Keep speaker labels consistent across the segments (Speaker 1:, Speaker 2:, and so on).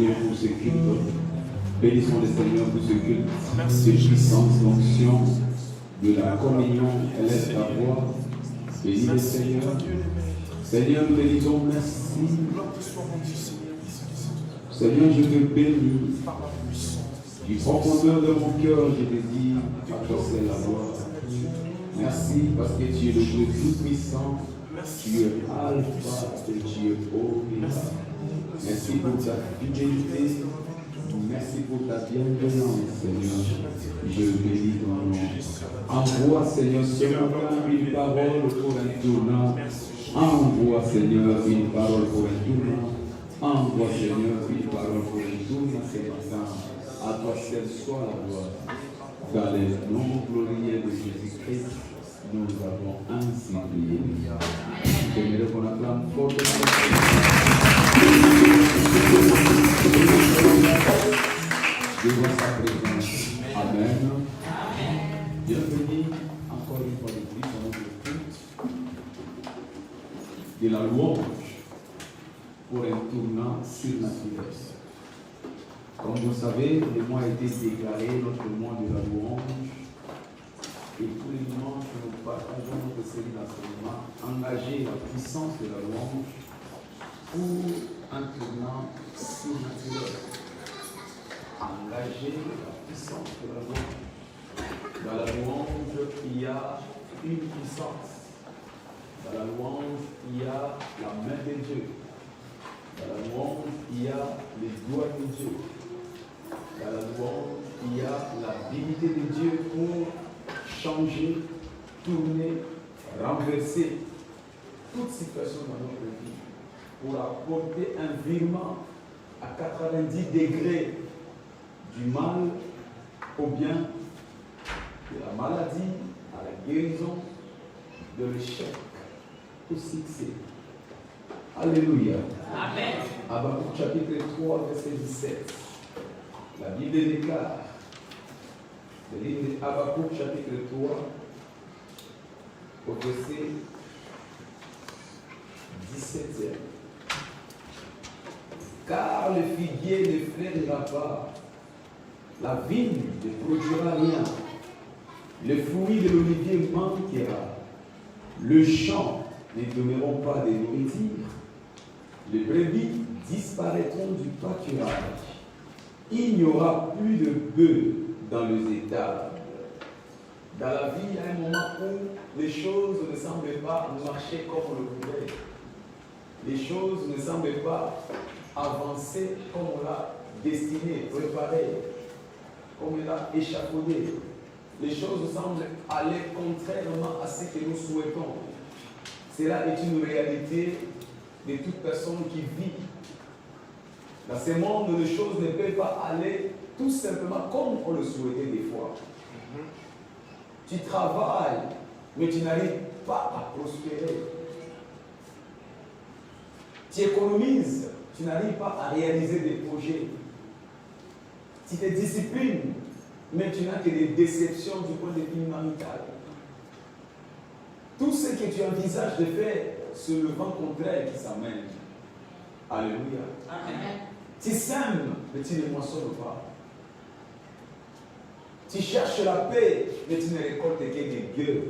Speaker 1: Dieu pour ce culte. Bénissons le Seigneur pour ce culte. Cette puissance, l'onction de la communion. Élève ta voix. Bénis le Seigneur. Seigneur, nous te disons merci. Seigneur, je te bénis. Du profondeur de mon cœur, je te dis, à toi c'est la gloire. Merci parce que tu es le Dieu tout-puissant. Tu es Alpha et tu es Omega. Merci pour ta fidélité. Merci pour ta bienveillance, Seigneur. Je bénis ton nom. Envoie, Seigneur, ce matin une parole pour un tournant. Envoie, Seigneur, une parole pour un tournant. Envoie, Seigneur, une parole pour un tournant ce matin. À toi seul soit la gloire. Dans les noms glorieux de Jésus-Christ, nous avons ainsi prié. J'aimerais qu'on acclame fortement. Je vois sa présence. Amen. Bienvenue encore une fois de plus dans notre culte de la louange pour un tournant surnaturel. Comme vous savez, le mois a été déclaré notre mois de la louange. Et tous les dimanches, nous partageons notre série d'enseignements, engager la puissance de la louange pour un tournant surnaturel. Engager la puissance de la louange. Dans la louange, il y a une puissance. Dans la louange, il y a la main de Dieu. Dans la louange, il y a les doigts de Dieu. Dans la louange, il y a l'habilité de Dieu pour changer, tourner, renverser toute situation dans notre vie, pour apporter un virement à 90 degrés du mal au bien, de la maladie à la guérison, de l'échec au succès. Alléluia. Amen. Habakkuk chapitre 3, verset 17. La Bible déclare, le livre de Habakkuk chapitre 3, au verset 17. Car le figuier ne fleurira pas, la vigne ne produira rien, le fruit de l'olivier manquera, le champ ne donneront pas de nourriture, les brebis disparaîtront du pâturage. Il n'y aura plus de bœufs dans les étables. Dans la vie, il y a un moment où les choses ne semblent pas marcher comme on le voulait. Les choses ne semblent pas avancer comme on l'a destiné, préparé, comme on l'a échafaudé. Les choses semblent aller contrairement à ce que nous souhaitons. Cela est une réalité de toute personne qui vit. Dans ce monde, les choses ne peuvent pas aller tout simplement comme on le souhaitait des fois. Tu travailles, mais tu n'arrives pas à prospérer. Tu économises, tu n'arrives pas à réaliser des projets. Tu te disciplines, mais tu n'as que des déceptions du point de vue marital. Tout ce que tu envisages de faire, c'est le vent contraire qui s'amène. Alléluia. Amen. Tu sèmes, mais tu ne moissonnes pas. Tu cherches la paix, mais tu ne récoltes que des gueules.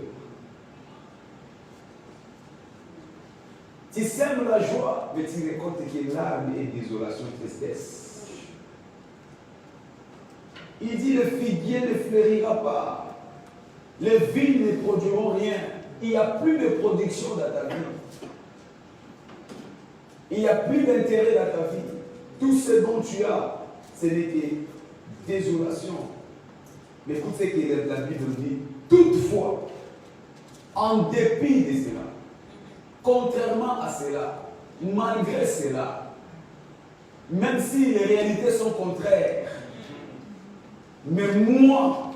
Speaker 1: Tu sèmes la joie, mais tu ne récoltes que larmes et désolation, tristesse. Il dit, le figuier ne fleurira pas. Les vignes ne produiront rien. Il n'y a plus de production dans ta vie. Il n'y a plus d'intérêt dans ta vie. Tout ce dont tu as, ce n'est que désolation. Mais écoute ce que la Bible dit. Toutefois, en dépit de cela, contrairement à cela, malgré cela, même si les réalités sont contraires, mais moi,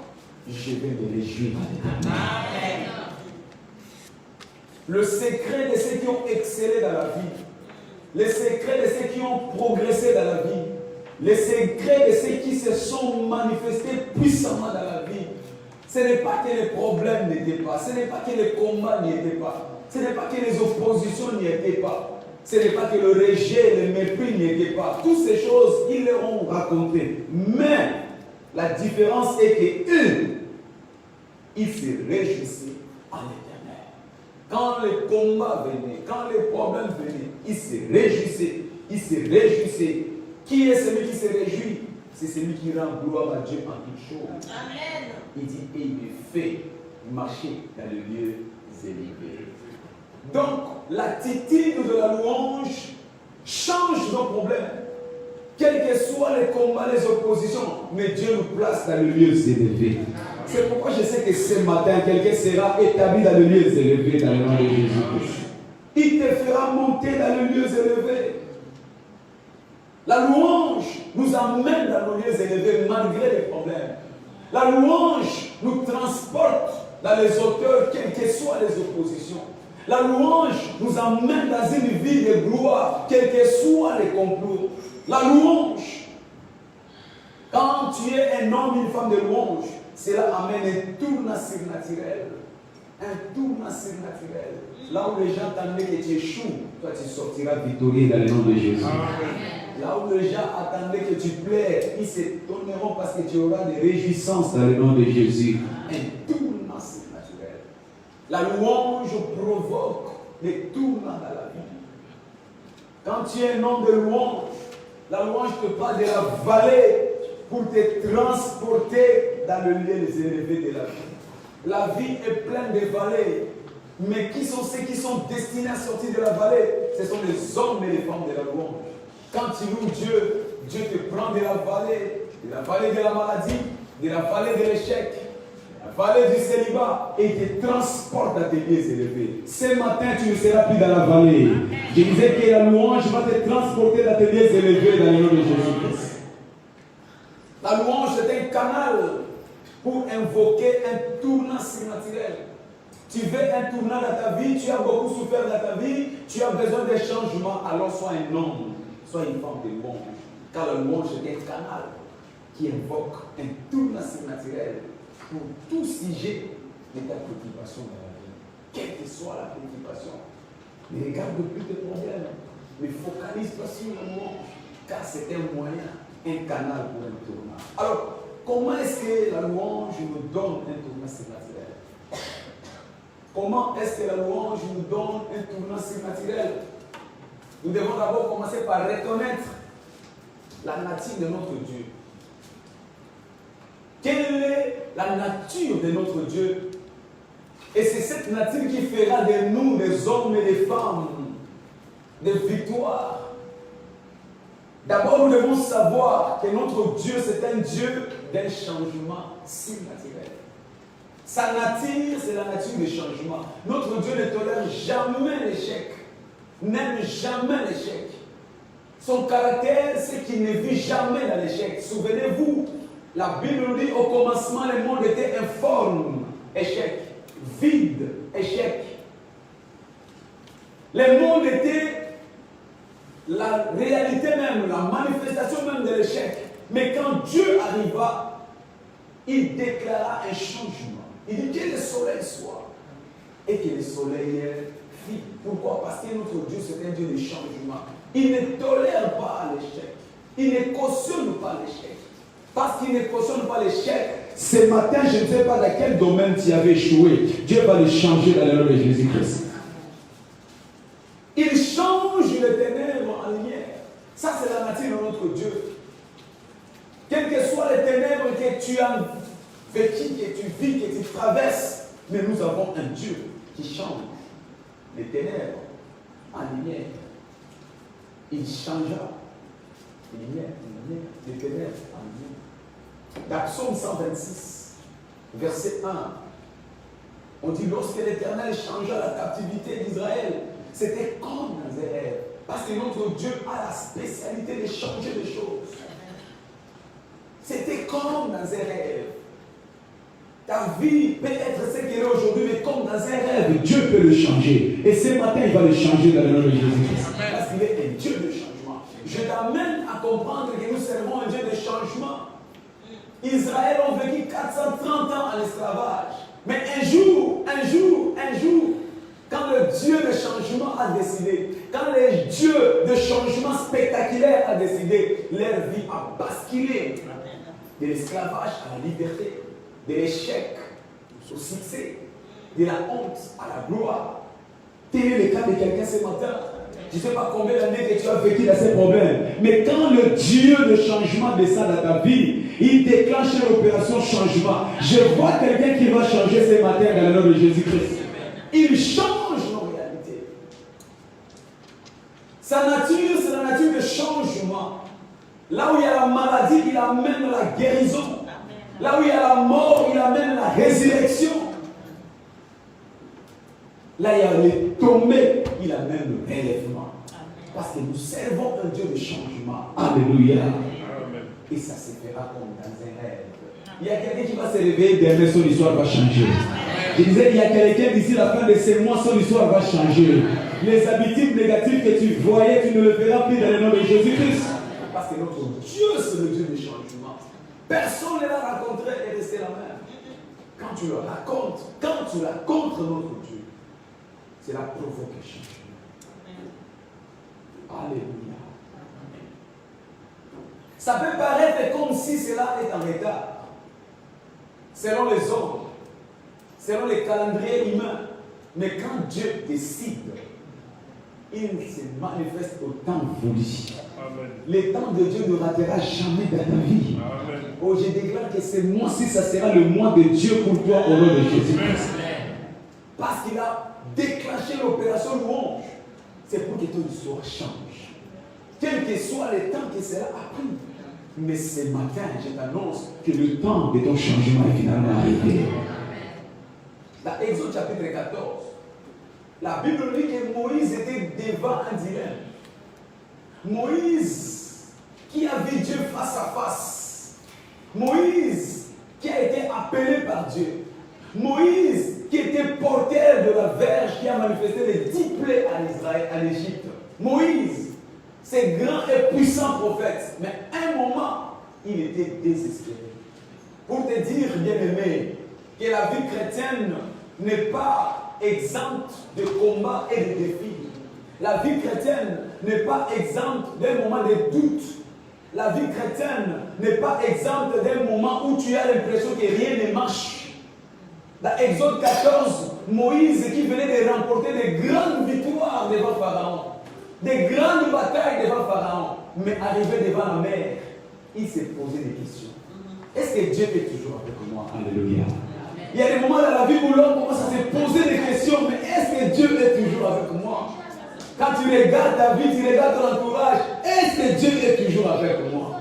Speaker 1: je vais me réjouir. Amen. Le secret de ceux qui ont excellé dans la vie, le secret de ceux qui ont progressé dans la vie, le secret de ceux qui se sont manifestés puissamment dans la vie, ce n'est pas que les problèmes n'étaient pas, ce n'est pas que les combats n'y étaient pas, ce n'est pas que les oppositions n'y étaient pas, Ce n'est pas que le rejet, le mépris n'y était pas. Toutes ces choses, ils leur ont raconté. Mais la différence est que eux, ils se réjouissaient en l'éternel. Quand les combats venaient, quand les problèmes venaient, ils se réjouissaient. Ils se réjouissaient. Qui est celui qui se réjouit? C'est celui qui rend gloire à Dieu en toutes choses. Amen. Il dit, et il me fait marcher dans le lieu élevé. Donc, l'attitude de la louange change nos problèmes. Quels que soient les combats, les oppositions, mais Dieu nous place dans le lieu élevé. C'est pourquoi je sais que ce matin, quelqu'un sera établi dans le lieu élevé dans le nom de Jésus-Christ. Il te fera monter dans le lieu élevé. La louange nous amène dans nos lieux élevés malgré les problèmes. La louange nous transporte dans les hauteurs, quelles que soient les oppositions. La louange nous amène dans une vie de gloire, quels que soient les complots. La louange, quand tu es un homme, une femme de louange, cela amène un tournant surnaturel. Un tournant surnaturel. Là où les gens t'attendaient que tu échoues, toi tu sortiras victorieux dans le nom de Jésus. Amen. Là où les gens attendaient que tu plaies, ils s'étonneront parce que tu auras des réjouissances dans le nom de Jésus. Un tournant surnaturel. La louange provoque des tournants dans la vie. Quand tu es un homme de louange, la louange te parle de la vallée pour te transporter dans le lieu élevé de la vie. La vie est pleine de vallées. Mais qui sont ceux qui sont destinés à sortir de la vallée? Ce sont les hommes et les femmes de la louange. Quand tu loues Dieu, Dieu te prend de la vallée de la maladie, de la vallée de l'échec, de la vallée du célibat, et te transporte à tes lieux élevés. Ce matin, tu ne seras plus dans la vallée. Je disais que la louange va te transporter dans tes lieux élevés dans le nom de Jésus-Christ. La louange est un canal pour invoquer un tournant surnaturel. Tu veux un tournant dans ta vie, tu as beaucoup souffert dans ta vie, tu as besoin de changements, alors sois un homme, sois une femme de louange. Car la louange est un canal qui invoque un tournant surnaturel pour tout sujet de ta préoccupation dans la vie. Quelle que soit la préoccupation, ne regarde plus tes problèmes, mais focalise-toi sur la louange, car c'est un moyen, un canal pour un tournant. Alors, comment est-ce que la louange nous donne un tournant surnaturel? Comment est-ce que la louange nous donne un tournant surnaturel? Nous devons d'abord commencer par reconnaître la nature de notre Dieu. Quelle est la nature de notre Dieu? Et c'est cette nature qui fera de nous des hommes et des femmes de victoire. D'abord, nous devons savoir que notre Dieu, c'est un Dieu d'un changement surnaturel. Sa nature, c'est la nature du changement. Notre Dieu ne tolère jamais l'échec. N'aime jamais l'échec. Son caractère, c'est qu'il ne vit jamais dans l'échec. Souvenez-vous, la Bible nous dit au commencement, le monde était informe, échec. Vide, échec. Le monde était la réalité même, la manifestation même de l'échec. Mais quand Dieu arriva, il déclara un changement. Il dit que le soleil soit et que le soleil fit. Pourquoi? Parce que notre Dieu, c'est un Dieu de changement. Il ne tolère pas l'échec. Il ne cautionne pas l'échec. Parce qu'il ne cautionne pas l'échec, ce matin, je ne sais pas dans quel domaine tu avais échoué. Dieu va le changer dans le nom de Jésus-Christ. Il change les ténèbres en lumière. Ça, c'est la nature de notre Dieu. Quelles que soient les ténèbres que tu as vécu, que tu vis, que tu traverses, mais nous avons un Dieu qui change les ténèbres en lumière. Il changea les ténèbres en lumière. Dans Psaume 126, verset 1, on dit lorsque l'Éternel changea la captivité d'Israël, c'était comme dans un rêve. Parce que notre Dieu a la spécialité de changer les choses. C'était comme dans un rêve. Ta vie peut être ce qu'elle est aujourd'hui, mais comme dans un rêve, Dieu peut le changer. Et ce matin, il va le changer dans le nom de Jésus-Christ. Parce qu'il est un Dieu de changement. Je t'amène à comprendre que nous servons un Dieu de changement. Israël ont vécu 430 ans en esclavage. Mais un jour, quand le Dieu Dieu de changement a décidé, quand le Dieu de changement spectaculaire a décidé, leur vie a basculé de l'esclavage à la liberté, de l'échec au succès, de la honte à la gloire. Tel est le cas de quelqu'un ce matin. Je ne sais pas combien d'années que tu as vécu dans ces problèmes. Mais quand le Dieu de changement descend dans ta vie, il déclenche une opération changement. Je vois quelqu'un qui va changer ce matin dans le nom de Jésus-Christ. Il change nos réalités. Sa nature, c'est la nature de changement. Là où il y a la maladie, il amène la guérison. Là où il y a la mort, il amène la résurrection. Là, il y a les tombées, il amène le relèvement. Parce que nous servons un Dieu de changement. Alléluia. Et ça se fera comme dans un rêve. Il y a quelqu'un qui va se réveiller demain, son histoire va changer. Je disais, il y a quelqu'un d'ici la fin de ces mois, son histoire va changer. Les habitudes négatives que tu voyais, tu ne le verras plus dans le nom de Jésus-Christ. Parce que notre Dieu, c'est le Dieu du changement. Personne ne l'a rencontré et resté la même. Quand tu le racontes notre Dieu, cela provoque un changement. Alléluia. Ça peut paraître comme si cela est en retard. Selon les hommes, selon les calendriers humains. Mais quand Dieu décide, il se manifeste au temps voulu. Le temps de Dieu ne ratera jamais dans ta vie. Amen. Oh, je déclare que ce mois-ci, ça sera le mois de Dieu pour toi au nom de Jésus-Christ. Parce qu'il a déclenché l'opération louange. C'est pour que ton histoire change. Quel que soit le temps que cela a pris. Mais ce matin, je t'annonce que le temps de ton changement est finalement arrivé. Dans Exode chapitre 14, la Bible dit que Moïse était devant un dilemme. Moïse qui a vu Dieu face à face. Moïse qui a été appelé par Dieu. Moïse qui était porteur de la verge qui a manifesté les 10 plaies en Israël, en Égypte. Moïse, c'est grand et puissant prophète. Mais à un moment, il était désespéré. Pour te dire, bien-aimé, que la vie chrétienne n'est pas exempte de combats et de défis. La vie chrétienne n'est pas exempte d'un moment de doute. La vie chrétienne n'est pas exempte d'un moment où tu as l'impression que rien ne marche. Dans Exode 14, Moïse qui venait de remporter de grandes victoires devant Pharaon, des grandes batailles devant Pharaon, mais arrivé devant la mer, il s'est posé des questions. Est-ce que Dieu est toujours avec moi? Alléluia. Il y a des moments dans la vie où l'homme commence à se poser des questions, mais est-ce que Dieu est toujours avec moi? Quand tu regardes ta vie, tu regardes ton entourage, est-ce que Dieu est toujours avec moi?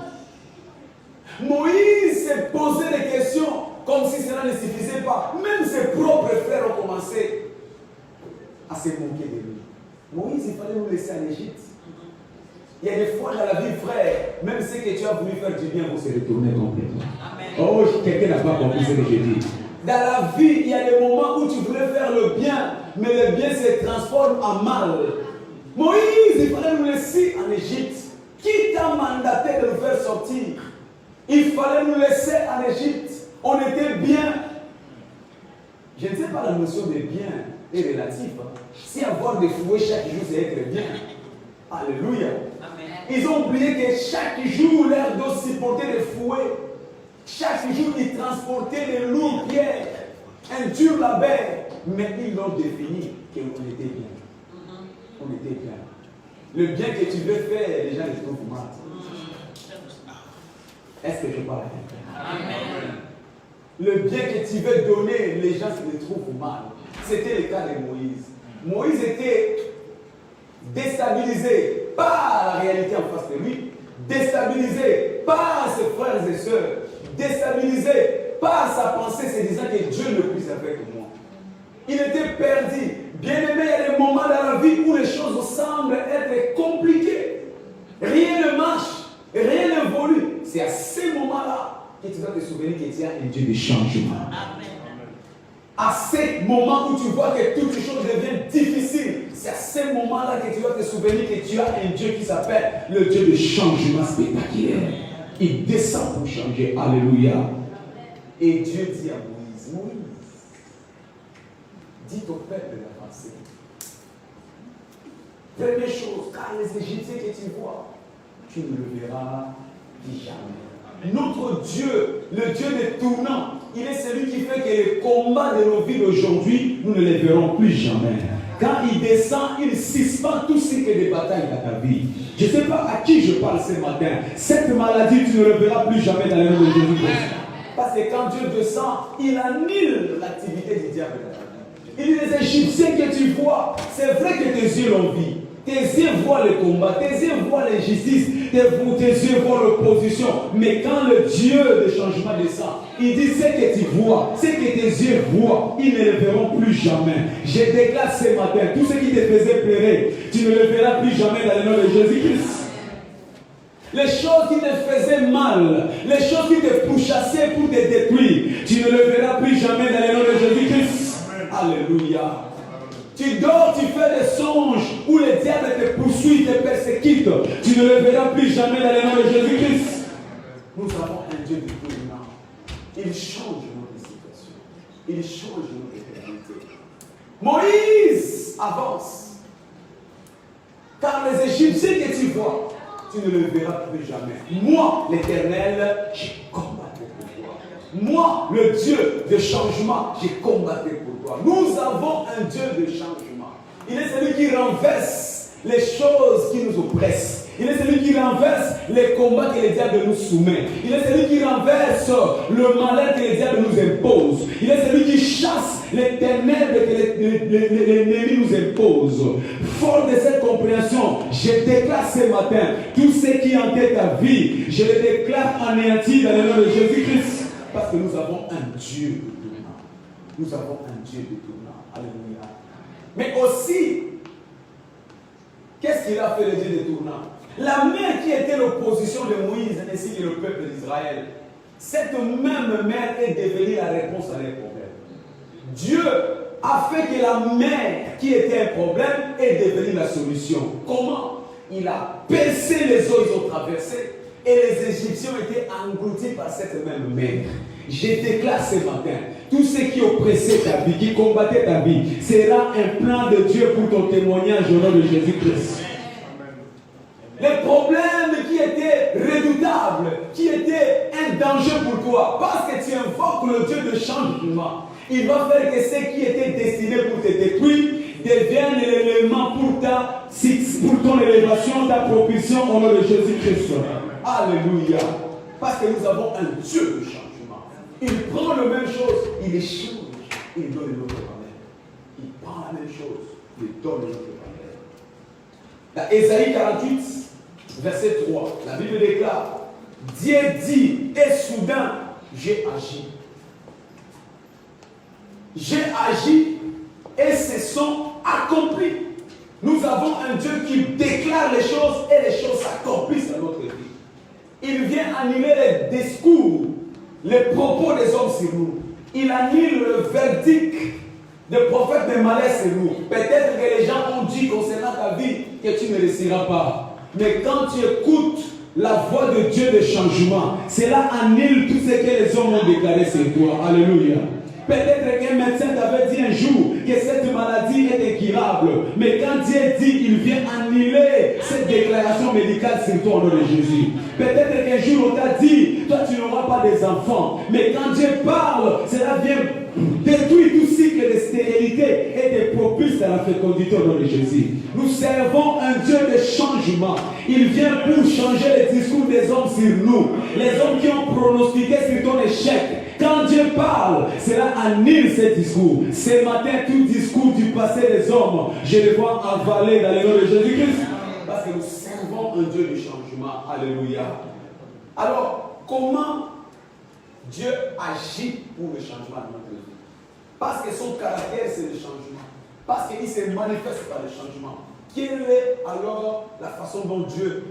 Speaker 1: Moïse s'est posé des questions comme si cela ne suffisait pas. Même ses propres frères ont commencé à se moquer de lui. Moïse, il fallait nous laisser en Égypte. Il y a des fois dans la vie, frère, même ce que tu as voulu faire du bien, vous se retourner complètement. Amen. Oh, quelqu'un n'a pas compris ce que je dis. Dans la vie, il y a des moments où tu voulais faire le bien, mais le bien se transforme en mal. Moïse, il fallait nous laisser en Égypte. Qui t'a mandaté de nous faire sortir? Il fallait nous laisser en Égypte. On était bien. Je ne sais pas, la notion de bien est relative. Si avoir des fouets chaque jour, c'est être bien. Alléluia. Amen. Ils ont oublié que chaque jour, leur dos supportait des fouets. Chaque jour, ils transportaient des lourdes pierres. Un dur labeur. Mais ils l'ont défini qu'on était bien. On était bien. Le bien que tu veux faire, les gens les trouvent mal. Est-ce que je parle à quelqu'un? Amen. Le bien que tu veux donner, les gens se trouvent mal. C'était le cas de Moïse. Moïse était déstabilisé par la réalité en face de lui, déstabilisé par ses frères et sœurs, déstabilisé par sa pensée, se disant que Dieu ne puisse avec moi. Il était perdu. Bien-aimé, il y a des moments dans la vie où les choses semblent être compliquées. Rien ne marche, rien n'évolue. C'est à ces moments-là que tu dois te souvenir que tu as un Dieu de changement. Amen. À ces moments où tu vois que toutes les choses deviennent difficiles, c'est à ces moments-là que tu dois te souvenir que tu as un Dieu qui s'appelle le Dieu de changement spectaculaire. Il descend pour changer. Alléluia. Et Dieu dit à Moïse, Moïse, dis au peuple d'avancer. Première chose, car les Égyptiens que tu vois, tu ne le verras plus jamais. Notre Dieu, le Dieu des tournants, il est celui qui fait que les combats de nos vies d'aujourd'hui, nous ne les verrons plus jamais. Quand il descend, il suspend tout ce qui est des batailles dans ta vie. Je ne sais pas à qui je parle ce matin. Cette maladie, tu ne le verras plus jamais dans le nom de Jésus-Christ. Parce que quand Dieu descend, il annule l'activité du diable dans ta vie. Il dit les Égyptiens que tu vois, c'est vrai que tes yeux l'ont vu. Tes yeux voient le combat, tes yeux voient l'injustice, tes yeux voient l'opposition. Mais quand le Dieu de changement descend, il dit ce que tu vois, ce que tes yeux voient, ils ne le verront plus jamais. Je déclare ce matin, tout ce qui te faisait pleurer, tu ne le verras plus jamais dans le nom de Jésus-Christ. Les choses qui te faisaient mal, les choses qui te pourchassaient pour te détruire, tu ne le verras plus jamais dans le nom de Jésus-Christ. Alléluia. Tu dors, tu fais des songes où le diable te poursuit, te persécute. Tu ne le verras plus jamais dans le nom de Jésus-Christ. Nous avons un Dieu de tournant. Il change notre situation. Il change notre réalité. Moïse avance. Car les Égyptiens que tu vois, tu ne le verras plus jamais. Moi, l'Éternel, j'ai combattu pour toi. Moi, le Dieu de changement, j'ai combattu pour toi. Nous avons un Dieu de changement. Il est celui qui renverse les choses qui nous oppressent. Il est celui qui renverse les combats que le diable nous soumet. Il est celui qui renverse le malheur que le diable nous impose. Il est celui qui chasse les ténèbres que l'ennemi nous impose. Fort de cette compréhension, je déclare ce matin, tout ce qui hantait ta vie, je le déclare anéanti dans le nom de Jésus-Christ. Parce que nous avons un Dieu de tournant. Nous avons un Dieu de tournant. Alléluia. Mais aussi, qu'est-ce qu'il a fait le Dieu de tournant? La mer qui était l'opposition de Moïse ainsi que le peuple d'Israël, cette même mer est devenue la réponse à leurs problèmes. Dieu a fait que la mer qui était un problème est devenue la solution. Comment? Il a percé les eaux, ils ont traversé. Et les Égyptiens étaient engloutis par cette même mer. Je déclare ce matin, tout ce qui oppressait ta vie, qui combattait ta vie, sera un plan de Dieu pour ton témoignage au nom de Jésus-Christ. Les problèmes qui étaient redoutables, qui étaient un danger pour toi, parce que tu invoques le Dieu de changement, il va faire que ce qui était destiné pour te détruire devienne l'élément pour ton élévation, ta propulsion au nom de Jésus-Christ. Alléluia. Parce que nous avons un Dieu de changement. Il prend la même chose, il les change, il donne une autre manière. Il prend la même chose, il donne une autre manière. Dans Ésaïe 48, verset 3, la Bible déclare, Dieu dit, et soudain, j'ai agi. J'ai agi et se sont accomplis. Nous avons un Dieu qui déclare les choses et les choses s'accomplissent dans notre vie. Il vient annuler les discours, les propos des hommes sur nous. Il annule le verdict des prophètes de malheur sur nous. Peut-être que les gens ont dit concernant ta vie que tu ne réussiras pas. Mais quand tu écoutes la voix de Dieu de changement, cela annule tout ce que les hommes ont déclaré sur toi. Alléluia. Peut-être qu'un médecin t'avait dit un jour que cette maladie est incurable. Mais quand Dieu dit, il vient annuler cette déclaration médicale sur toi au nom de Jésus. Peut-être qu'un jour on t'a dit, toi tu n'auras pas des enfants. Mais quand Dieu parle, cela vient détruire tout cycle de stérilité et te propulse à la fécondité au nom de Jésus. Nous servons un Dieu de changement. Il vient pour changer les discours des hommes sur nous. Les hommes qui ont pronostiqué sur ton échec. Quand Dieu parle, cela annule ces discours. Ce matin, tout discours du passé des hommes, je les vois avaler dans le nom de Jésus-Christ. Parce que nous servons un Dieu de changement. Alléluia. Alors, comment Dieu agit pour le changement de notre vie? Parce que son caractère, c'est le changement. Parce qu'il se manifeste par le changement. Quelle est alors la façon dont Dieu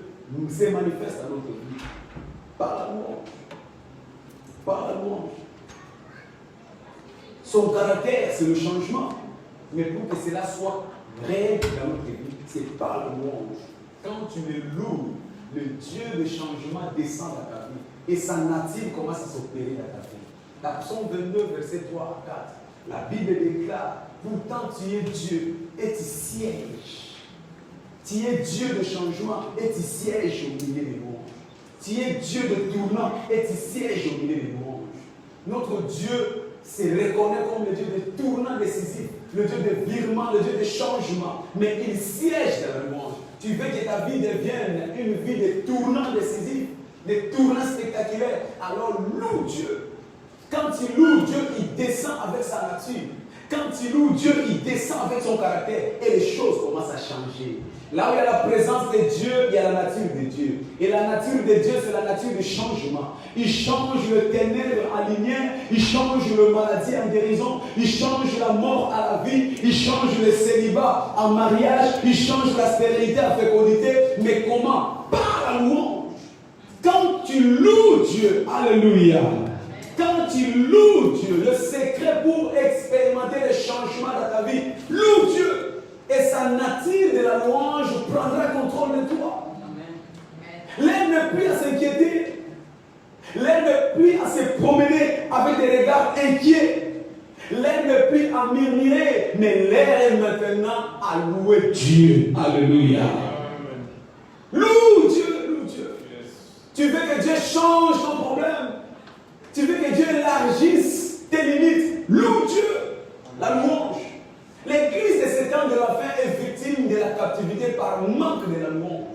Speaker 1: se manifeste dans notre vie? Par la louange. Par la louange. Son caractère, c'est le changement. Mais pour que cela soit réel dans notre vie, c'est par la louange. Quand tu le loues, le Dieu de changement descend dans ta vie. Et sa nature commence à s'opérer dans ta vie. Dans Psaume 22, verset 3 à 4, la Bible déclare, pourtant tu es Dieu et tu sièges. Tu es Dieu de changement et tu sièges au milieu des louanges. Tu es Dieu de tournant et tu sièges au milieu des louanges. Notre Dieu se reconnaît comme le Dieu de tournant décisif, le Dieu de virement, le Dieu de changement. Mais il siège dans la louange. Tu veux que ta vie devienne une vie de tournant décisif, de tournant spectaculaire. Alors loue Dieu. Quand tu loues Dieu, il descend avec sa nature. Quand tu loues Dieu, il descend avec son caractère et les choses commencent à changer. Là où il y a la présence de Dieu, il y a la nature de Dieu. Et la nature de Dieu, c'est la nature du changement. Il change le ténèbre en lumière, il change le maladie en guérison, il change la mort à la vie, il change le célibat en mariage, il change la stérilité en fécondité. Mais comment? Par la louange. Quand tu loues Dieu, alléluia. Quand tu loues Dieu, le secret pour expérimenter les changements dans ta vie, loue Dieu. Et sa nature de la louange prendra contrôle de toi. L'aide n'est plus à s'inquiéter. L'aide n'est plus à se promener avec des regards inquiets. L'aide n'est plus à murmurer. Mais l'aide est maintenant à louer Dieu. Alléluia. Loue Dieu, loue Dieu. Tu veux que Dieu change ton problème. Tu veux que Dieu élargisse tes limites. Loue Dieu. La louange. L'église de ce temps de la fin est victime de la captivité par manque de la louange.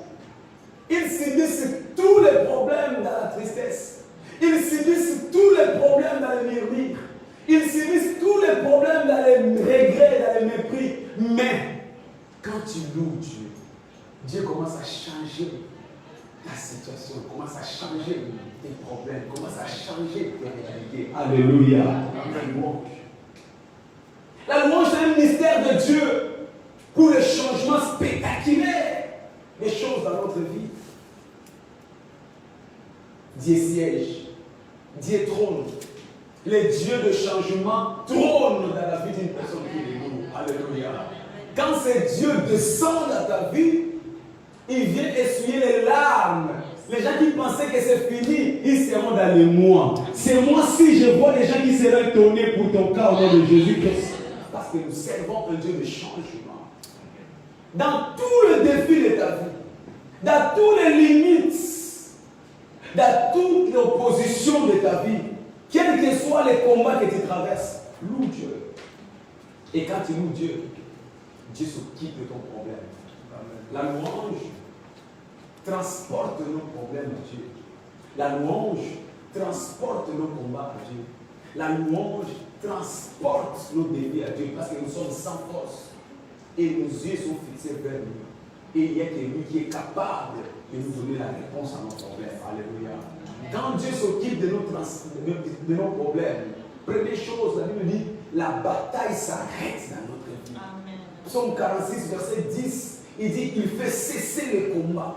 Speaker 1: Ils subissent tous les problèmes dans la tristesse. Ils subissent tous les problèmes dans le murmure. Ils subissent tous les problèmes dans les regrets, dans les mépris. Mais quand tu loues Dieu, Dieu commence à changer ta situation, commence à changer tes problèmes, commence à changer tes réalités. Alléluia. La louange. La louange est un mystère de Dieu pour le changement spectaculaire des choses dans notre vie. Dieu siège, Dieu trône. Les dieux de changement trônent dans la vie d'une personne qui les loue. Alléluia. Quand ces dieux descendent dans ta vie, ils viennent essuyer les larmes. Les gens qui pensaient que c'est fini, ils seront dans le moi. C'est moi si je vois les gens qui seront étonnés pour ton cas au nom de Jésus-Christ. Parce que nous servons un Dieu de changement. Dans tout le défi de ta vie, dans toutes les limites, dans toute l'opposition de ta vie, quels que soient les combats que tu traverses, loue Dieu. Et quand tu loues Dieu, Dieu s'occupe de ton problème. La louange transporte nos problèmes à Dieu. La louange transporte nos combats à Dieu. La louange transporte nos défis à Dieu parce que nous sommes sans force et nos yeux sont fixés vers lui. Et il n'y a que lui qui est capable de nous donner la réponse à nos problèmes. Alléluia. Quand Dieu s'occupe de nos problèmes, première chose, la Bible dit, la bataille s'arrête dans notre vie. Amen. Psaume 46, verset 10, il dit, il fait cesser les combats.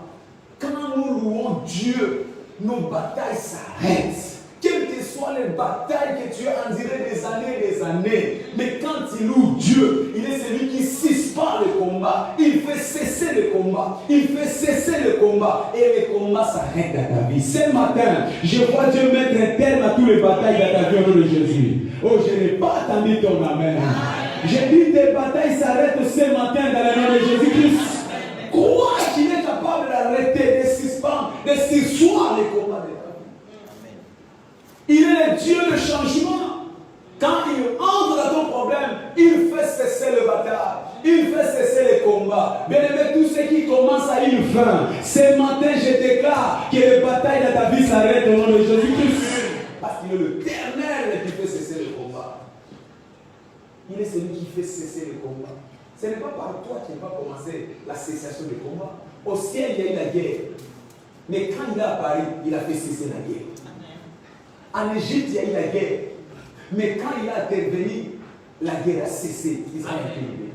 Speaker 1: Quand nous louons Dieu, nos batailles s'arrêtent. Quelles que soient les batailles que tu as endurées des années, mais quand tu loues Dieu, il est celui qui suspend le combat. Il fait cesser le combat. Il fait cesser le combat. Et le combat s'arrête dans ta vie. Ce matin, je vois Dieu mettre un terme à toutes les batailles dans ta vie au nom de Jésus. Oh, je n'ai pas attendu ton amen. J'ai dit tes batailles s'arrêtent ce matin dans le nom de Jésus-Christ. Crois qu'il est capable d'arrêter, de suspendre, de sursoir les combats de ta vie. Il est le Dieu de changement. Quand il entre dans ton problème, il fait cesser le bataille. Il fait cesser les combats. Bien-aimé, tous ceux qui commencent à une fin, ce matin, je déclare que les batailles dans ta vie s'arrêtent au nom de Jésus-Christ. Parce qu'il est l'Éternel qui fait cesser le combat. Il est celui qui fait cesser le combat. Ce n'est pas par toi qui va commencer la cessation du combat. Au ciel, il y a eu la guerre. Mais quand il est apparu, il a fait cesser la guerre. En Égypte, il y a eu la guerre. Mais quand il a intervenu, la guerre a cessé. Israël a été livré.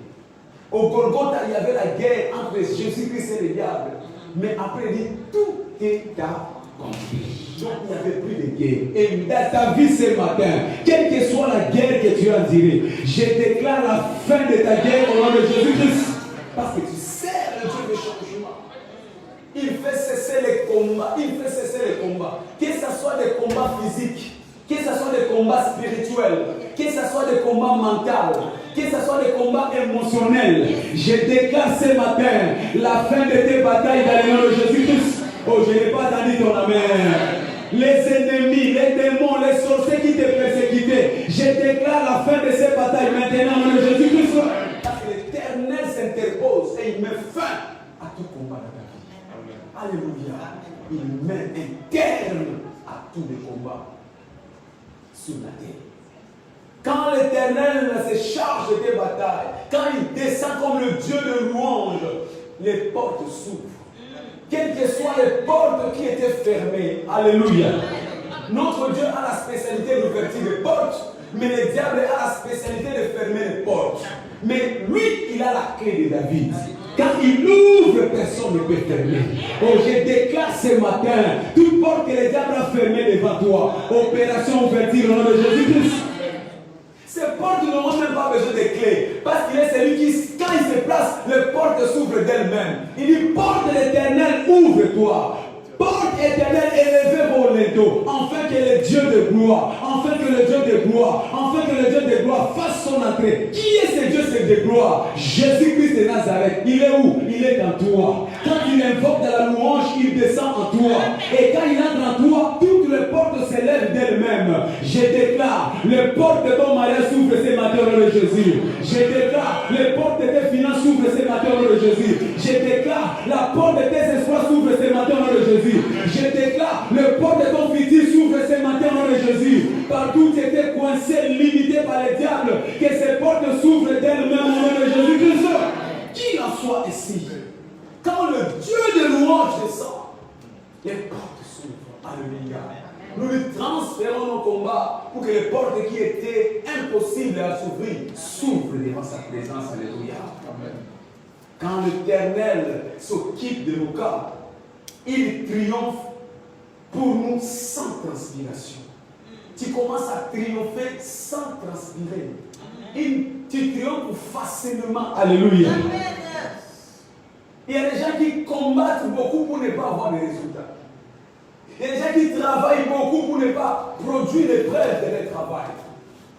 Speaker 1: Au Golgotha, il y avait la guerre entre Jésus-Christ et le diable. Mais après, il dit, tout est accompli. Donc, il n'y avait plus de guerre. Et dans ta vie ce matin, quelle que soit la guerre que tu as endurée, je déclare la fin de ta guerre au nom de Jésus-Christ. Parce que tu sers le Dieu de changement. Il fait cesser les combats. Il fait cesser les combats. Que ce soit des combats physiques, que ce soit des combats spirituels, que ce soit des combats mentaux, que ce soit des combats pas émotionnel. Je déclare ce matin la fin de tes batailles dans le nom de Jésus-Christ. Oh, je n'ai pas entendu ton amen. Les ennemis, les démons, les sorciers qui te persécutaient, je déclare la fin de ces batailles maintenant au nom de Jésus-Christ. Parce que l'Éternel s'interpose et il met fin à tout combat dans ta vie. Alléluia. Il met un terme à tous les combats sur la terre. Quand l'Éternel se charge de tes batailles, quand il descend comme le Dieu de louange, les portes s'ouvrent. Quelles que soient les portes qui étaient fermées, alléluia. Notre Dieu a la spécialité d'ouvrir les portes, mais le diable a la spécialité de fermer les portes. Mais lui, il a la clé de David. Quand il ouvre, personne ne peut fermer. Oh, je déclare ce matin, toute porte que le diable a fermée devant toi, opération ouverture au nom de Jésus-Christ. Ces portes n'auront même pas besoin de clés. Parce qu'il est celui qui, quand il se place, les portes s'ouvrent d'elles-mêmes. Il dit, porte de l'Éternel, ouvre-toi. Porte éternelle, élevez vos linteaux, afin que le Dieu de gloire, afin que le Dieu de gloire, afin que le Dieu de gloire fasse son entrée. Qui est ce Dieu de gloire? Jésus-Christ de Nazareth. Il est où? Il est en toi. Quand il invoque de la louange, il descend en toi. Et quand il entre en toi, toutes les portes s'élèvent d'elles-mêmes. Je déclare, les portes de ton mariage s'ouvrent ce matin au nom de Jésus. Je déclare, les portes de tes finances s'ouvrent ce matin au nom de Jésus. Je déclare, la porte de tes espoirs s'ouvre ce matin au nom de Jésus. Je déclare, le porte de ton futur s'ouvre ce matin au nom de Jésus. Partout tu étais coincé, limité par le diable, que ces portes s'ouvrent d'elles-mêmes au nom de Jésus-Christ. Qu'il en soit ici. Quand le Dieu de louange descend, les portes s'ouvrent. Alléluia. Nous lui transférons nos combats pour que les portes qui étaient impossibles à s'ouvrir s'ouvrent devant sa présence. Alléluia. Quand l'Éternel s'occupe de nos cas, il triomphe pour nous sans transpiration. Tu commences à triompher sans transpirer. Tu triomphes facilement. Alléluia. Il y a des gens qui combattent beaucoup pour ne pas avoir de résultats. Il y a des gens qui travaillent beaucoup pour ne pas produire les preuves de leur travail.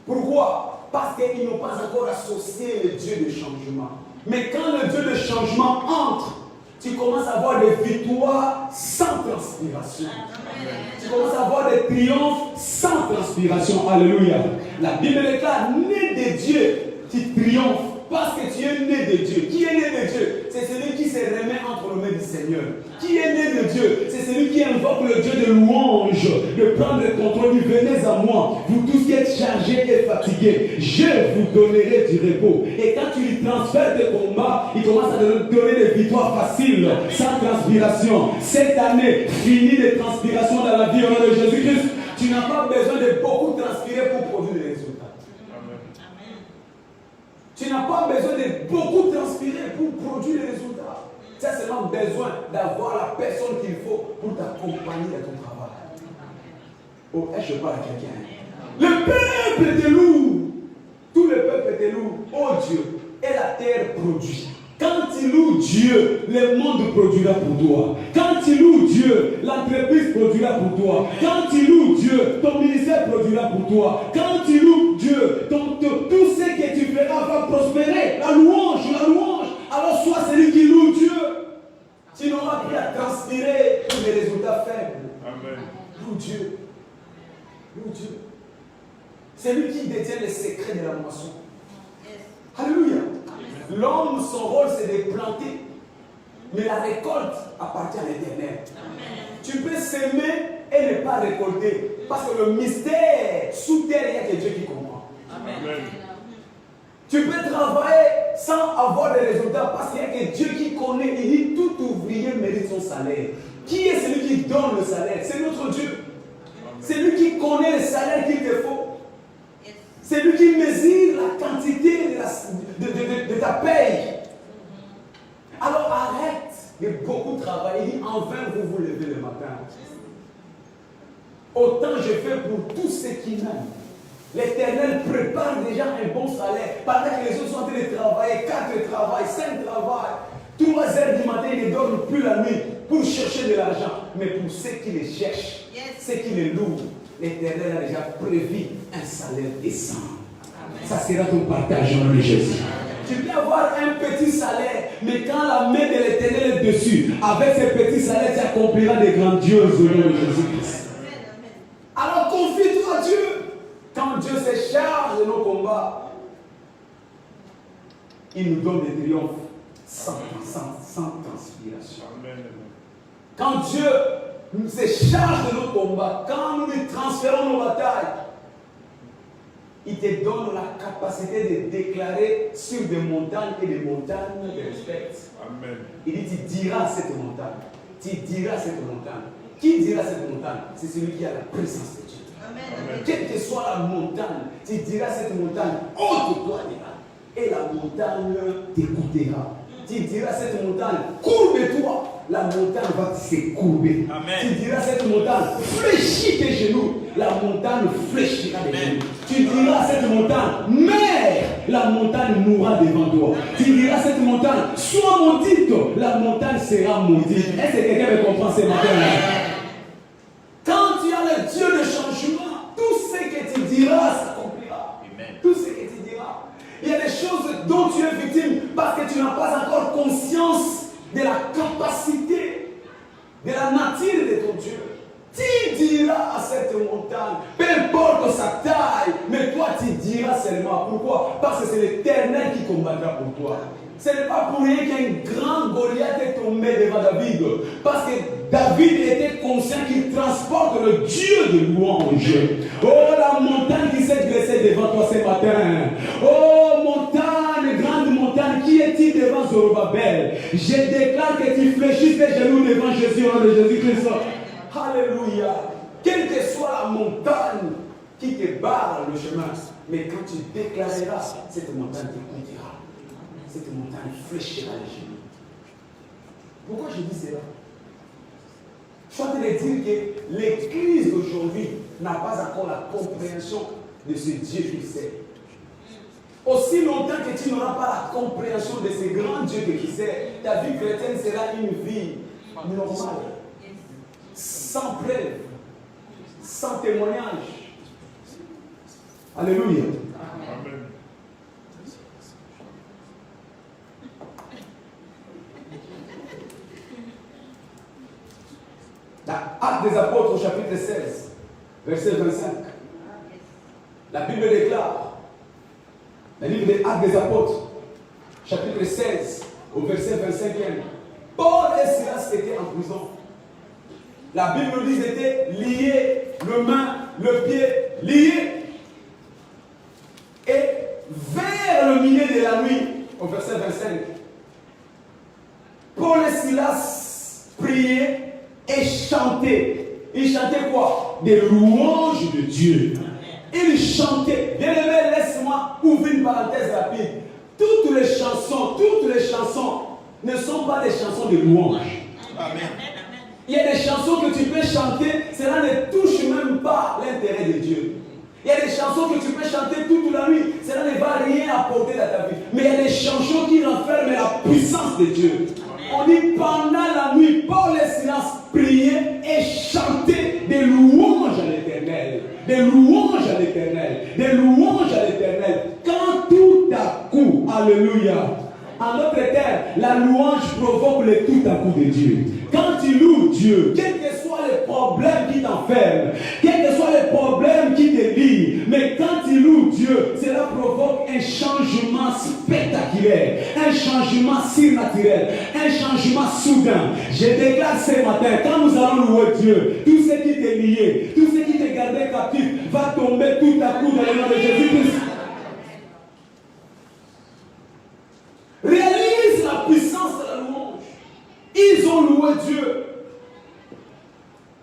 Speaker 1: Pourquoi? Parce qu'ils n'ont pas encore associé le Dieu de changement. Mais quand le Dieu de changement entre, tu commences à avoir des victoires sans transpiration. Tu commences à avoir des triomphes sans transpiration. Alléluia. La Bible déclare, né de Dieu, tu triomphes parce que tu es né de Dieu. Qui est né de Dieu? C'est celui qui se remet entre les mains du Seigneur. Qui est né de Dieu? C'est celui qui invoque le Dieu de louange, de prendre le contrôle. Venez à moi, vous tous qui êtes chargés et fatigués, je vous donnerai du repos. Et quand tu lui transfères tes combats, il commence à te donner des victoires faciles, sans transpiration. Cette année, finie de transpiration dans la vie au nom de Jésus-Christ. Tu n'as pas besoin de beaucoup transpirer pour produire des résultats. Tu n'as pas besoin de beaucoup transpirer pour produire des résultats. Tu as seulement besoin d'avoir la personne qu'il faut pour t'accompagner dans ton travail. Oh, est-ce que je parle à quelqu'un? Le peuple te loue. Tout le peuple te loue. Oh Dieu. Et la terre produit. Quand tu loues Dieu, le monde produira pour toi. Quand tu loues Dieu, l'entreprise produira pour toi. Quand tu loues Dieu, ton ministère produira pour toi. Quand tu loues Dieu, tout ce que tu feras va prospérer. La louange, la louange. Alors sois celui qui loue Dieu. Tu n'auras plus à transpirer pour des résultats faibles. Amen. Loue Dieu. Loue Dieu. C'est lui qui détient les secrets de la moisson. Alléluia. L'homme, son rôle, c'est de planter. Mais la récolte appartient à l'Éternel. Tu peux s'aimer et ne pas récolter. Parce que le mystère, sous terre, il n'y a que Dieu qui comprend. Amen. Tu peux travailler sans avoir de résultats parce qu'il n'y a que Dieu qui connaît. Il dit tout ouvrier mérite son salaire. Qui est celui qui donne le salaire? C'est notre Dieu. C'est lui qui connaît le salaire qu'il te faut. C'est lui qui mesure la quantité de ta paye. Alors arrête de beaucoup travailler. Il dit, en vain vous vous levez le matin. Autant je fais pour tous ceux qui m'aiment. L'Éternel prépare déjà un bon salaire. Pendant que les autres sont en train de travailler, 4 travail, 5 travail. 3 heures du matin, ils ne dorment plus la nuit pour chercher de l'argent. Mais pour ceux qui les cherchent, ceux qui les louent, l'Éternel a déjà prévu un salaire décent. Ça sera ton partage au nom de Jésus. Tu peux avoir un petit salaire, mais quand la main de l'Éternel est dessus, avec ce petit salaire, tu accompliras des grandioses œuvres de Jésus-Christ. Alors confie-toi à Dieu. Quand Dieu se charge de nos combats, il nous donne des triomphes sans transpiration. Quand Dieu se charge de nos combats, quand nous lui transférons nos batailles, il te donne la capacité de déclarer sur des montagnes et des montagnes de respect. Amen. Il dit, tu diras cette montagne. Tu diras cette montagne. Qui dira cette montagne? C'est celui qui a la présence de Dieu. Amen. Quelle que soit la montagne, tu diras cette montagne, ôte-toi de là. Et la montagne t'écoutera. Tu diras cette montagne, courbe-toi. La montagne va se courber. Amen. Tu diras cette montagne, fléchis tes genoux. La montagne fléchira des genoux. Tu diras cette montagne, mère, la montagne mourra devant toi. Tu diras cette montagne, sois maudite. La montagne sera maudite. Est-ce que quelqu'un me comprend ce matin-là? Quand tu as le Dieu de changement, tout ce que tu diras s'accomplira. Tout ce que tu diras. Il y a des choses dont tu es victime parce que tu n'as pas encore conscience de la capacité, de la nature de ton Dieu. Tu diras à cette montagne, peu importe sa taille, mais toi tu diras seulement. Pourquoi? Parce que c'est l'Éternel qui combattra pour toi. Ce n'est pas pour rien qu'un grand Goliath est tombé devant David. Parce que David était conscient qu'il transporte le Dieu de louange. Oh, la montagne qui s'est dressée devant toi ce matin. Oh, montagne, grande montagne, qui est-il devant Zorobabel? Je déclare que tu fléchisses tes genoux devant Jésus, au nom de Jésus-Christ. Alléluia. Quelle que soit la montagne qui te barre le chemin, mais quand tu déclareras, cette montagne t'écoutera. Cette montagne fléchira les genoux. Pourquoi je dis cela? Je suis en train de dire que l'Église d'aujourd'hui n'a pas encore la compréhension de ce Dieu qui sait. Aussi longtemps que tu n'auras pas la compréhension de ce grand Dieu que tu sais, ta vie chrétienne sera une vie normale, sans preuve, sans témoignage. Alléluia. Amen. Actes des Apôtres au chapitre 16, verset 25. La Bible déclare, le livre des Actes des Apôtres, chapitre 16, au verset 25. Paul et Silas étaient en prison. La Bible dit qu'ils étaient liés, le main, le pied, liés. Et vers le milieu de la nuit, au verset 25, Paul et Silas priaient et chantaient. Ils chantaient quoi? Des louanges de Dieu. Ils chantaient. Bien aimé, laisse-moi ouvrir une parenthèse rapide. Toutes les chansons ne sont pas des chansons de louange. Amen. Il y a des chansons que tu peux chanter, cela ne touche même pas l'intérêt de Dieu. Il y a des chansons que tu peux chanter toute la nuit, cela ne va rien apporter dans ta vie. Mais il y a des chansons qui renferment la puissance de Dieu. On dit pendant la nuit, Paul et Silas priaient et chantaient des louanges à l'Éternel. Des louanges à l'Éternel. Des louanges à l'Éternel. Quand tout à coup, alléluia. En d'autres termes, la louange provoque le tout à coup de Dieu. Quand tu loues Dieu, quels que soient les problèmes qui t'enferment, quels que soient les problèmes qui te lient, mais quand tu loues Dieu, cela provoque un changement spectaculaire, un changement surnaturel, un changement soudain. Je déclare ce matin, quand nous allons louer Dieu, tout ce qui t'est lié, tout ce qui te gardait captif, va tomber tout à coup dans le nom de Jésus-Christ. Réalise la puissance de la louange. Ils ont loué Dieu.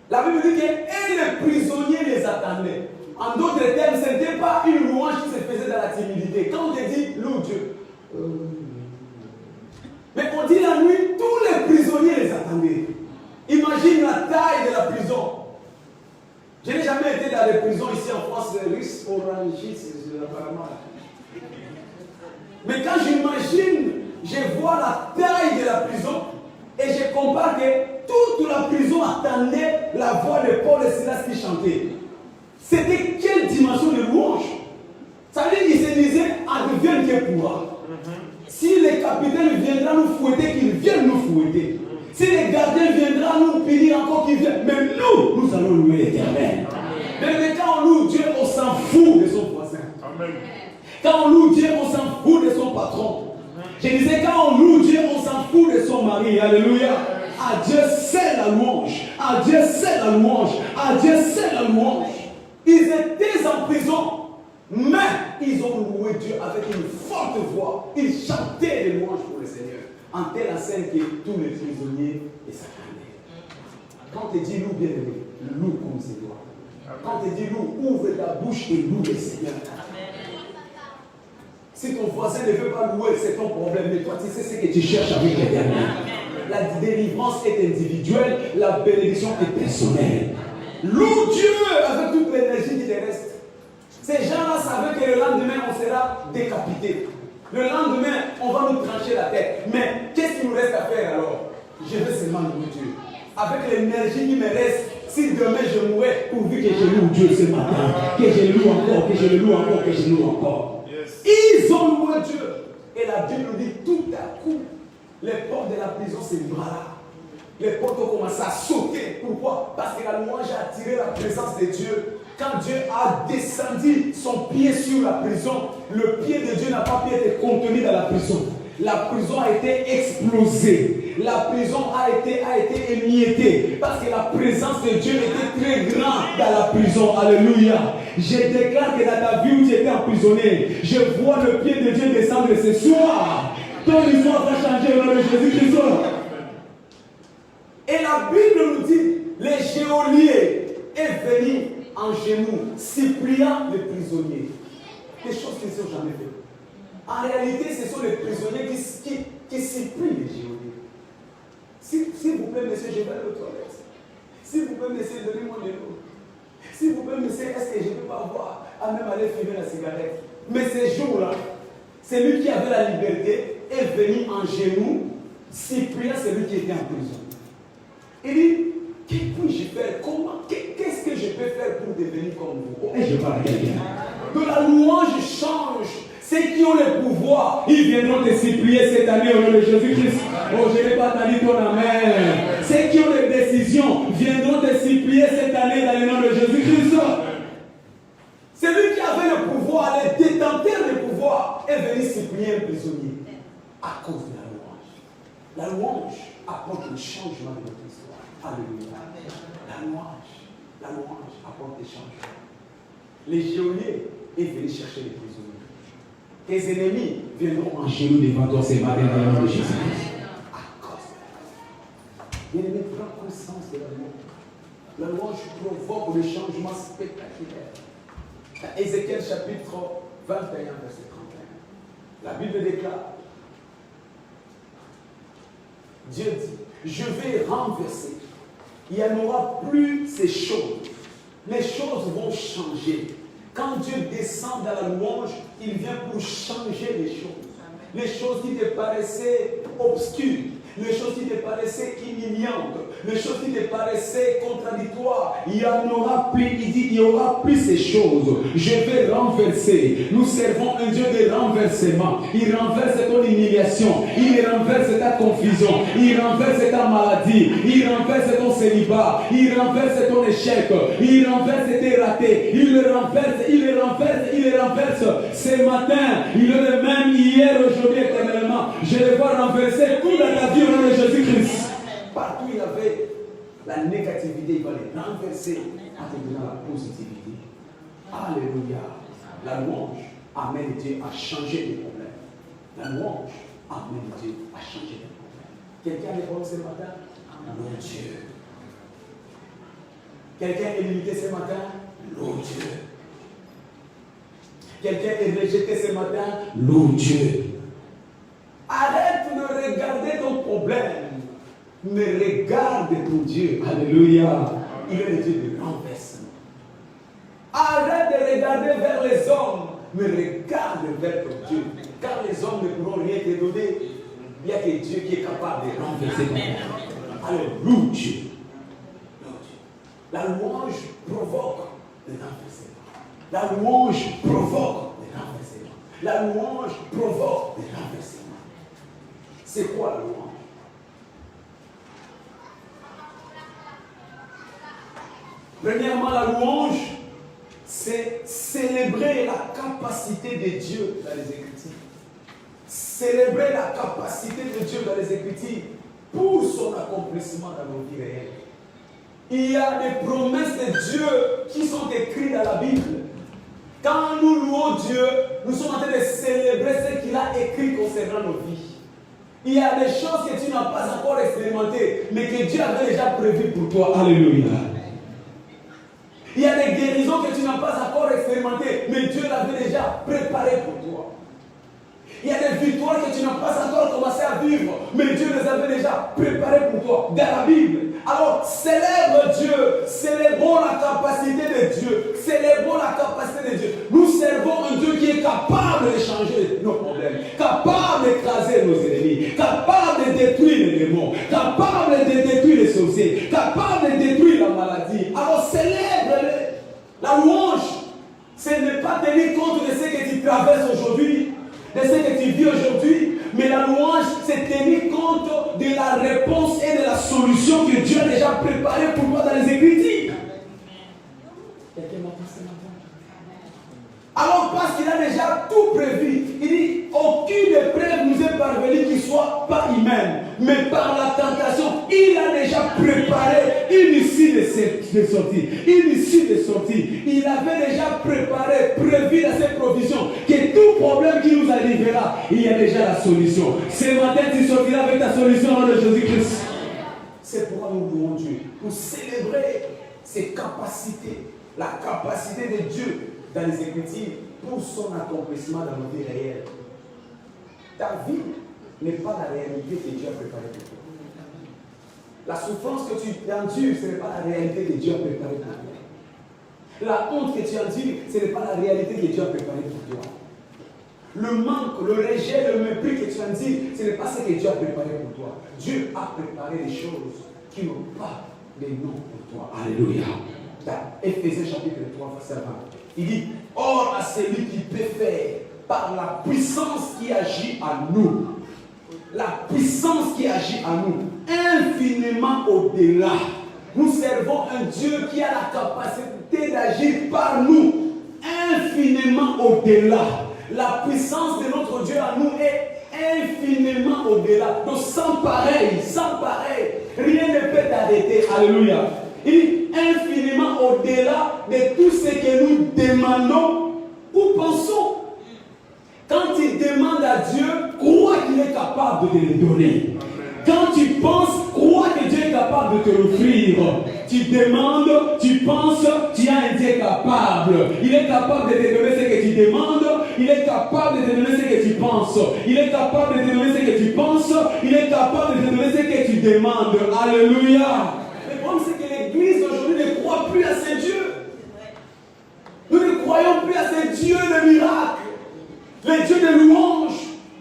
Speaker 1: La Bible dit que les prisonniers les attendaient. En d'autres termes, ce n'était pas une louange qui se faisait dans la timidité. Quand on te dit loue Dieu, mais on dit la nuit, tous les prisonniers les attendaient. Imagine la taille de la prison. Je n'ai jamais été dans les prisons ici en France, Russe, Orangis, apparemment. Mais quand j'imagine, je vois la taille de la prison et je compare que toute la prison attendait la voix de Paul et Silas qui chantaient. C'était quelle dimension de louange? Ça veut dire qu'ils se disaient, advienne Dieu pourra. Si les capitaines viendront nous fouetter, qu'ils viennent nous fouetter. Si les gardiens viendront nous punir encore, qu'ils viennent. Mais nous allons louer l'Éternel. Mais quand on loue Dieu, on s'en fout de son voisin. Amen. Quand on loue Dieu, on s'en fout de son patron. Je disais, quand on loue Dieu, on s'en fout de son mari. Alléluia. À Dieu c'est la louange. À Dieu c'est la louange. À Dieu c'est la louange. Ils étaient en prison, mais ils ont loué Dieu avec une forte voix. Ils chantaient des louanges pour le Seigneur. En telle enseigne que tous les prisonniers les acclamaient. Quand tu dis loue, bien aimé, loue comme c'est toi. Quand tu dis loue, ouvre ta bouche et loue le Seigneur. Si ton voisin ne veut pas louer, c'est ton problème. Mais toi, tu sais ce que tu cherches avec l'Éternel. La délivrance est individuelle, la bénédiction est personnelle. Loue Dieu avec toute l'énergie qui te reste. Ces gens-là savaient que le lendemain, on sera décapité. Le lendemain, on va nous trancher la tête. Mais qu'est-ce qu'il nous reste à faire alors? Je veux seulement louer Dieu. Avec l'énergie qui me reste, si demain je mourais, pourvu que je loue Dieu ce matin, que je loue encore, que je le loue encore, que je loue encore. Ils ont loué Dieu. Et la Bible nous dit tout à coup, les portes de la prison se libérèrent. Les portes ont commencé à sauter. Pourquoi? Parce que la louange a attiré la présence de Dieu. Quand Dieu a descendu son pied sur la prison, le pied de Dieu n'a pas pu être contenu dans la prison. La prison a été explosée. La prison a été émiettée. Parce que la présence de Dieu était très grande dans la prison. Alléluia. Je déclare que dans ta vie où tu étais emprisonné, je vois le pied de Dieu descendre ce soir. Ton histoire va changer au nom de Jésus-Christ. Et la Bible nous dit, les geôliers est venu en genoux, suppliant les prisonniers. Des choses qu'ils n'ont jamais faites. En réalité, ce sont les prisonniers qui supplient les geôliers. S'il vous plaît, monsieur, je vais aller aux toilettes. S'il vous plaît, monsieur, donnez-moi de l'eau. S'il vous plaît, monsieur, est-ce que je ne peux pas avoir à même aller fumer la cigarette? Mais ces jours-là, celui qui avait la liberté est venu en genoux, suppliant celui qui était en prison. Il dit, que puis-je faire? Comment? Qu'est-ce que je peux faire pour devenir comme vous? Et je parle à quelqu'un. Que la louange change. Ceux qui ont le pouvoir, ils viendront te supplier cette année au nom de Jésus-Christ. Oh, je n'ai pas entendu ton amen. Ceux qui ont les décisions viendront te supplier cette année dans le nom de Jésus-Christ. Celui qui avait le pouvoir, le détenteur du pouvoir, est venu supplier un prisonnier à cause de la louange. La louange apporte le changement de notre histoire. Alléluia. La louange apporte des changements. Les geôliers est venu chercher les prisonniers. Tes ennemis viendront en genoux devant toi ce matin dans le nom de Jésus-Christ. À cause de la louange. Bien-aimé, prends conscience de la louange. La louange provoque le changement spectaculaire. Dans Ézéchiel chapitre 21, verset 31. La Bible déclare, Dieu dit, je vais renverser. Il n'y en aura plus ces choses. Les choses vont changer. Quand Dieu descend dans la louange, il vient pour changer les choses. Les choses qui te paraissaient obscures, les choses qui te paraissaient humiliantes, les choses qui te paraissaient contradictoires, il n'y en aura plus. Il dit, il n'y aura plus ces choses. Je vais renverser. Nous servons un Dieu de renversement. Il renverse ton humiliation. Il renverse ta confusion. Il renverse ta maladie. Il renverse ton célibat. Il renverse ton échec. Il renverse tes ratés. Il le renverse. Il le renverse. Il le renverse. Ce matin, il est le même hier, aujourd'hui, éternellement. Je le vois renverser tout dans ta vie au nom de Jésus-Christ. Partout il y avait la négativité, il va les renverser en te donnant la positivité. Alléluia. La louange amène Dieu à changer les problèmes. La louange amène Dieu à changer les problèmes. Quelqu'un est bon ce matin? Loue Dieu. Quelqu'un est limité ce matin? Loue Dieu. Quelqu'un est rejeté ce matin? Loue Dieu. Arrête de regarder ton problème. Mais regarde ton Dieu. Alléluia. Il est le Dieu de renversement. Arrête de regarder vers les hommes. Mais regarde vers ton Dieu. Car les hommes ne pourront rien te donner. Il n'y a que Dieu qui est capable de renverser ton problème. Alors, loue Dieu. La louange provoque le renversement. La louange provoque le renversement. La louange provoque des renversements. C'est quoi la louange? Premièrement, la louange, c'est célébrer la capacité de Dieu dans les Écritures. Célébrer la capacité de Dieu dans les Écritures pour son accomplissement dans nos vies réelles. Il y a des promesses de Dieu qui sont écrites dans la Bible. Quand nous louons Dieu, nous sommes en train de célébrer ce qu'il a écrit concernant nos vies. Il y a des choses que tu n'as pas encore expérimentées, mais que Dieu avait déjà prévues pour toi. Alléluia. Il y a des guérisons que tu n'as pas encore expérimentées, mais Dieu l'avait déjà préparées pour toi. Il y a des victoires que tu n'as pas encore commencé à vivre, mais Dieu les avait déjà préparées pour toi, dans la Bible. Alors, célèbre Dieu, célébrons la capacité de Dieu, célébrons la capacité de Dieu. Nous servons un Dieu qui est capable de changer nos problèmes, capable d'écraser nos ennemis, capable de détruire les démons, capable de détruire les sorciers, capable de détruire la maladie. Alors, célèbre-le. La louange, ce n'est pas tenir compte de ce que tu traverses aujourd'hui, de ce que tu vis aujourd'hui, mais la louange, c'est tenir compte de la réponse et de la solution que Dieu a déjà préparée pour toi dans les Écritures. Alors, parce qu'il a déjà tout prévu, il dit, aucune épreuve nous est parvenue qui ne soit pas humaine, mais par la tentation, il a déjà préparé une issue de sortie. Une issue de sortie. Il avait déjà préparé, prévu dans ses provisions, que tout problème qui nous arrivera, il y a déjà la solution. Ce matin, tu sortiras avec ta solution au nom de Jésus-Christ. C'est pourquoi nous louons Dieu, pour célébrer ses capacités, la capacité de Dieu dans les Écritures pour son accomplissement dans nos vies réelles. Ta vie n'est pas la réalité que Dieu a préparée pour toi. La souffrance que tu endures, ce n'est pas la réalité que Dieu a préparée pour toi. La honte que tu endures, ce n'est pas la réalité que Dieu a préparée pour toi. Le manque, le rejet, le mépris que tu endures, ce n'est pas ce que Dieu a préparé pour toi. Dieu a préparé des choses qui n'ont pas de nom pour toi. Alléluia. Dans Éphésiens chapitre 3, verset 20. Il dit, or à celui qui peut faire par la puissance qui agit en nous, la puissance qui agit en nous, infiniment au-delà. Nous servons un Dieu qui a la capacité d'agir par nous, infiniment au-delà. La puissance de notre Dieu en nous est infiniment au-delà. Donc sans pareil, rien ne peut t'arrêter. Alléluia. Il dit infiniment au-delà de tout ce que nous demandons ou pensons. Quand tu demandes à Dieu, crois qu'il est capable de te le donner. Quand tu penses, crois que Dieu est capable de te l'offrir. Tu demandes, tu penses, tu as un Dieu capable. Il est capable de te donner ce que tu demandes. Il est capable de te donner ce que tu penses. Il est capable de te donner ce que tu penses. Il est capable de te donner ce que tu demandes. Alléluia. Le problème, c'est que l'Église aujourd'hui ne croit plus à ce Dieu. Nous ne croyons plus à ce Dieu de miracles, le Dieu de louange,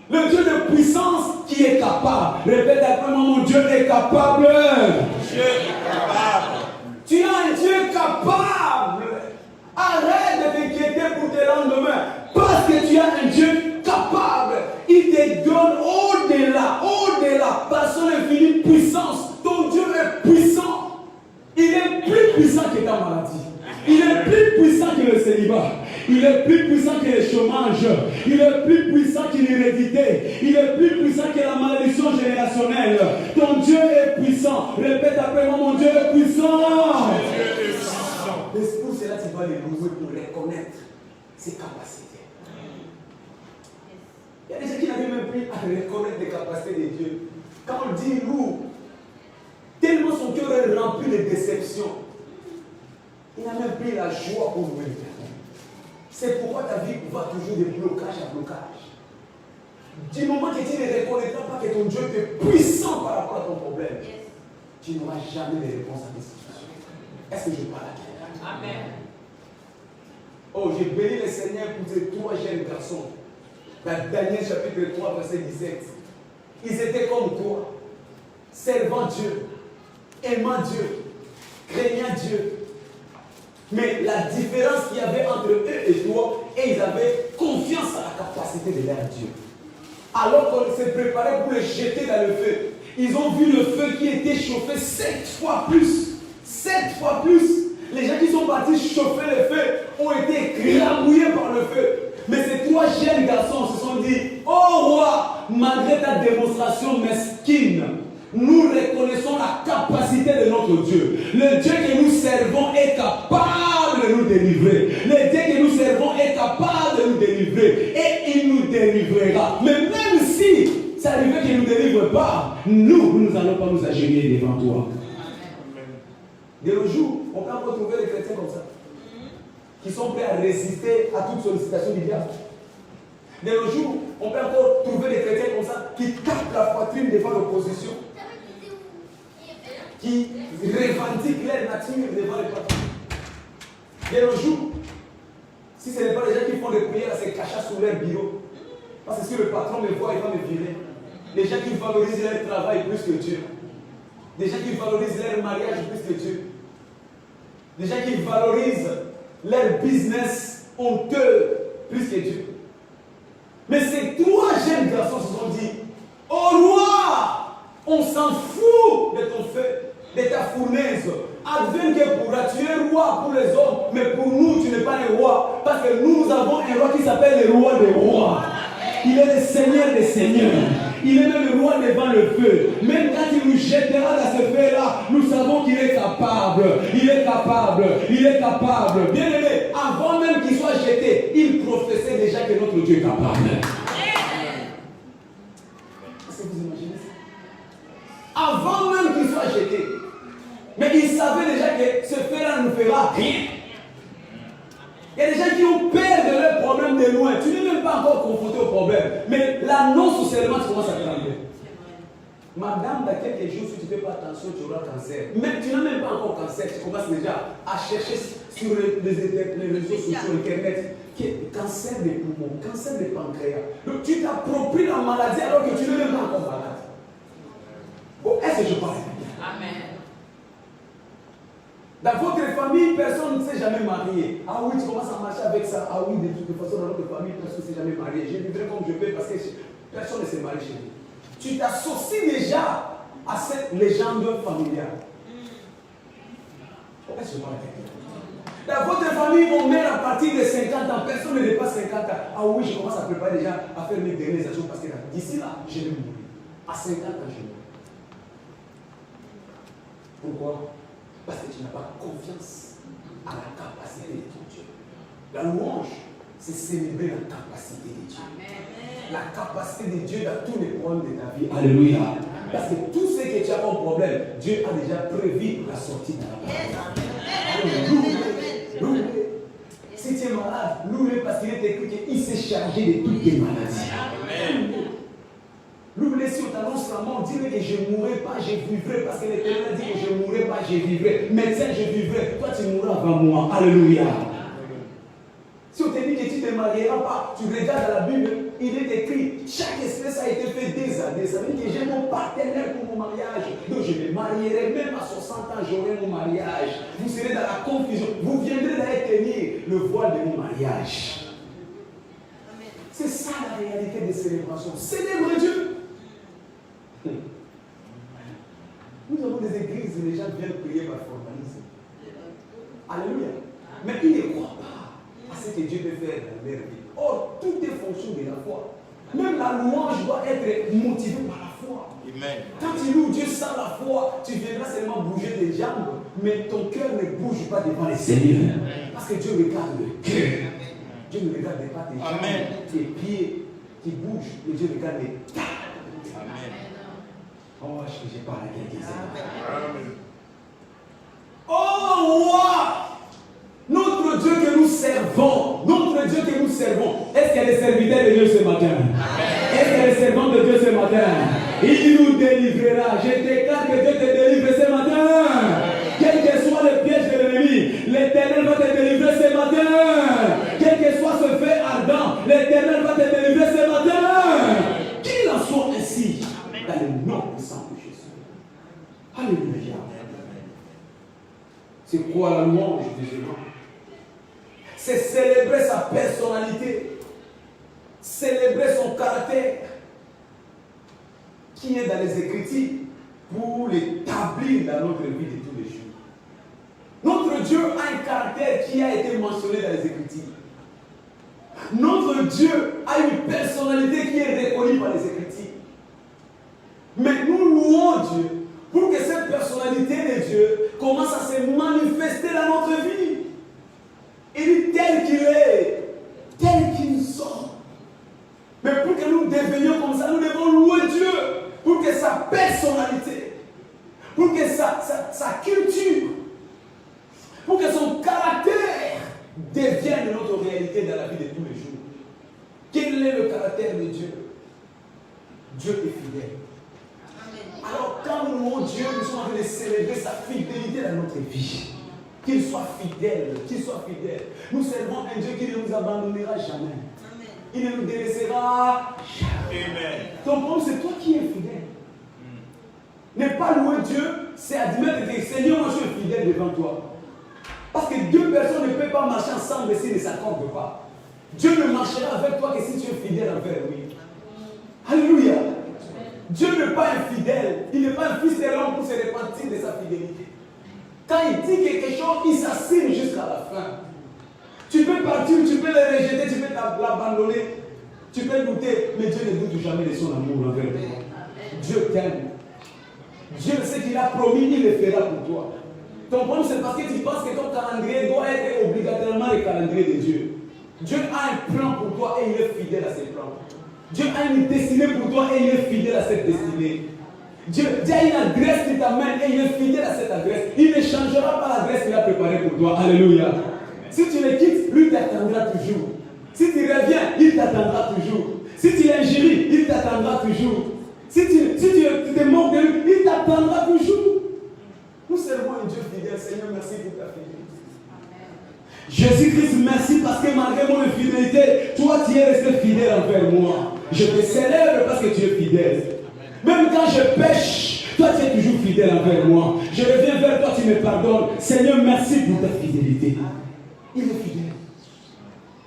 Speaker 1: le Dieu de puissance qui est capable. Répète après moi, mon Dieu est capable. Dieu est capable. Tu as un Dieu capable. Arrête de t'inquiéter pour tes lendemains. Parce que tu as un Dieu capable. Il te donne au-delà, par son infinie puissance. Ton Dieu est puissant. Il est plus puissant que ta maladie. Il est plus puissant que le célibat. Il est plus puissant que le chômage. Il est plus puissant que l'hérédité. Il est plus puissant que la malédiction générationnelle. Ton Dieu est puissant. Répète après moi, mon Dieu est puissant. Dieu est puissant. Mais pour cela, tu dois les louer pour reconnaître ses capacités. Il y a des gens qui n'arrivent même plus à reconnaître les capacités de Dieu. Quand on dit lourd, tellement son cœur est rempli de déception, il n'a même plus la joie pour louer. C'est pourquoi ta vie va toujours de blocage à blocage. Du moment que tu ne reconnaîtras pas que ton Dieu est puissant par rapport à ton problème, tu n'auras jamais de réponse à tes situations. Est-ce que je parle à quelqu'un? Amen. Oh, j'ai béni le Seigneur pour ces trois jeunes garçons. Dans Daniel chapitre 3, verset 17. Ils étaient comme toi, servant Dieu, aimant Dieu, craignant Dieu. Mais la différence qu'il y avait entre eux et toi, et ils avaient confiance à la capacité de leur Dieu. Alors qu'on s'est préparé pour les jeter dans le feu, ils ont vu le feu qui était chauffé 7 fois plus. 7 fois plus. Les gens qui sont partis chauffer le feu ont été écrabouillés par le feu. Mais ces 3 jeunes garçons se sont dit, oh roi, malgré ta démonstration mesquine, nous reconnaissons la capacité de notre Dieu. Le Dieu que nous servons est capable de nous délivrer. Le Dieu que nous servons est capable de nous délivrer. Et il nous délivrera. Mais même si ça arrive qu'il ne nous délivre pas, nous n'allons pas nous agenouiller devant toi. De nos jours, on peut encore trouver des chrétiens comme ça, qui sont prêts à résister à toute sollicitation du diable. De nos jours, on peut encore trouver des chrétiens comme ça, qui tapent la poitrine devant l'opposition, qui revendiquent leur nature devant les patrons. De nos jours, si ce n'est pas les gens qui font des prières à se cacher sous leur bureau, parce que si le patron me voit, il va me virer. Les gens qui valorisent leur travail plus que Dieu. Des gens qui valorisent leur mariage plus que Dieu. Des gens qui valorisent leur business honteux plus que Dieu. Mais ces 3 jeunes garçons se sont dit, oh roi, on s'en fout de ton feu, de ta fournaise. Advienne que pourra, tu es roi pour les hommes, mais pour nous, tu n'es pas le roi. Parce que nous avons un roi qui s'appelle le roi des rois. Il est le Seigneur des seigneurs. Il est même le roi devant le feu. Même quand il nous jettera dans ce feu-là, nous savons qu'il est capable. Il est capable. Il est capable. Bien aimé, avant même qu'il soit jeté, il prophétisait déjà que notre Dieu est capable. Est-ce que vous imaginez ça? Avant même qu'il soit jeté. Mais il savait déjà que ce feu-là ne fera rien. Il y a des gens qui ont peur de leurs problèmes de loin. Tu n'es même pas encore confronté au problème. Mais l'annonce seulement, tu commences à trembler. Madame, dans quelques jours, si tu ne fais pas attention, tu auras cancer. Mais tu n'as même pas encore cancer. Tu commences déjà à chercher sur les réseaux sociaux, Internet, cancer des poumons, cancer des pancréas. Donc tu t'appropries la maladie alors que tu n'es même pas encore malade. Bon, est-ce que je parle bien? Amen. Dans votre famille, personne ne s'est jamais marié. Ah oui, tu commences à marcher avec ça. Ah oui, de toute façon, dans notre famille, personne ne s'est jamais marié. Je vivrai comme je veux parce que personne ne s'est marié chez nous. Tu t'associes déjà à cette légende familiale. Est-ce que je parle bien? Dans votre famille, on met à partir de 50 ans. Personne ne dépasse 50 ans. Ah oui, je commence à préparer déjà à faire mes dernières actions parce que d'ici là, je vais mourir. À 50 ans, je vais mourir. Pourquoi? Parce que tu n'as pas confiance à la capacité de ton Dieu. La louange, c'est célébrer la capacité de Dieu. Amen. La capacité de Dieu dans tous les problèmes de ta vie. Alléluia. Amen. Parce que tout ce que tu as comme problème, Dieu a déjà prévu la sortie de la parole. Louez. Si tu es malade, louez parce qu'il est écrit qu'il s'est chargé de toutes tes maladies. Amen. Louez si on t'annonce la mort, dis-le que je ne mourrai pas, je vivrai. Parce que l'Éternel dit que je ne mourrai pas, je vivrai. Médecin, je vivrai. Toi, tu mourras avant moi. Alléluia. Si on te dit que tu ne te marieras pas, tu regardes dans la Bible, il est écrit, chaque espèce a été fait des années. Ça veut dire que j'ai mon partenaire pour mon mariage. Donc je me marierai, même à 60 ans, j'aurai mon mariage. Vous serez dans la confusion. Vous viendrez d'aller tenir le voile de mon mariage. C'est ça la réalité des célébrations. Célèbre Dieu. Nous avons des églises où les gens viennent prier par formalisme. Alléluia. Mais ils ne croient pas à ce que Dieu peut faire dans leur vie. Or, tout est fonction de la foi. Même la louange doit être motivée par la foi. Amen. Quand tu loues Dieu sans la foi, tu viendras seulement bouger tes jambes, mais ton cœur ne bouge pas devant les seigneurs. Parce que Dieu regarde le cœur. Dieu ne regarde pas tes jambes, tes pieds qui bougent, mais Dieu regarde les tas. Amen. Oh, je parle à quelqu'un. Oh, roi! Notre Dieu que nous servons, est-ce qu'il y a des serviteurs de Dieu ce matin? Est-ce qu'il y a des servants de Dieu ce matin? Il nous délivrera. Je déclare que Dieu te délivre ce matin. Quel que soit le piège de l'ennemi, l'Éternel va te délivrer ce matin. Quel que soit ce feu ardent, l'Éternel va te délivrer ce matin. Qu'il en soit ainsi. Dans le nom puissant de Jésus. Alléluia. C'est quoi la louange de Jésus? C'est célébrer sa personnalité. célébrer son caractère qui est dans les Écritures pour l'établir dans notre vie de tous les jours. Notre Dieu a un caractère qui a été mentionné dans les Écritures. Notre Dieu a une personnalité qui est reconnue par les Écritures. Mais nous louons Dieu pour que cette personnalité de Dieu commence à se manifester dans notre vie. Il est tel qu'il est, tel qu'il nous sommes. Mais pour que nous devenions comme ça, nous devons louer Dieu pour que sa personnalité, pour que sa culture, pour que son caractère devienne notre réalité dans la vie de tous les jours. Quel est le caractère de Dieu? Dieu est fidèle. Alors quand nous louons Dieu, nous sommes en train de célébrer sa fidélité dans notre vie. Qu'il soit fidèle, qu'il soit fidèle. Nous servons un Dieu qui ne nous abandonnera jamais. Amen. Il ne nous délaissera jamais. Amen. Ton problème, c'est toi qui es fidèle. Ne pas louer Dieu, c'est admettre que Seigneur, moi je suis fidèle devant toi. Parce que deux personnes ne peuvent pas marcher ensemble s'ils ne s'accordent pas. Dieu ne marchera avec toi que si tu es fidèle envers lui. Alléluia. Dieu n'est pas infidèle. Il n'est pas un fils de l'homme pour se repentir de sa fidélité. Quand il dit quelque chose, il s'assigne jusqu'à la fin. Tu peux partir, tu peux le rejeter, tu peux l'abandonner, tu peux douter, mais Dieu ne doute jamais de son amour envers toi. Dieu t'aime. Dieu sait qu'il a promis, il le fera pour toi. Ton problème, c'est parce que tu penses que ton calendrier doit être obligatoirement le calendrier de Dieu. Dieu a un plan pour toi et il est fidèle à ses plans. Dieu a une destinée pour toi et il est fidèle à cette destinée. Dieu a une adresse qui t'amène et il est fidèle à cette adresse. Il ne changera pas l'adresse qu'il a préparée pour toi. Alléluia. Si tu le quittes, lui t'attendra toujours. Si tu reviens, il t'attendra toujours. Si tu l'injures, il t'attendra toujours. Si tu te moques de lui, il t'attendra toujours. Nous servons un Dieu fidèle. Seigneur, merci pour ta fidélité. Jésus-Christ, merci parce que malgré mon infidélité, toi tu es resté fidèle envers moi. Je te célèbre parce que tu es fidèle. Même quand je pêche, toi tu es toujours fidèle envers moi. Je reviens vers toi, tu me pardonnes. Seigneur, merci pour ta fidélité. Il est fidèle.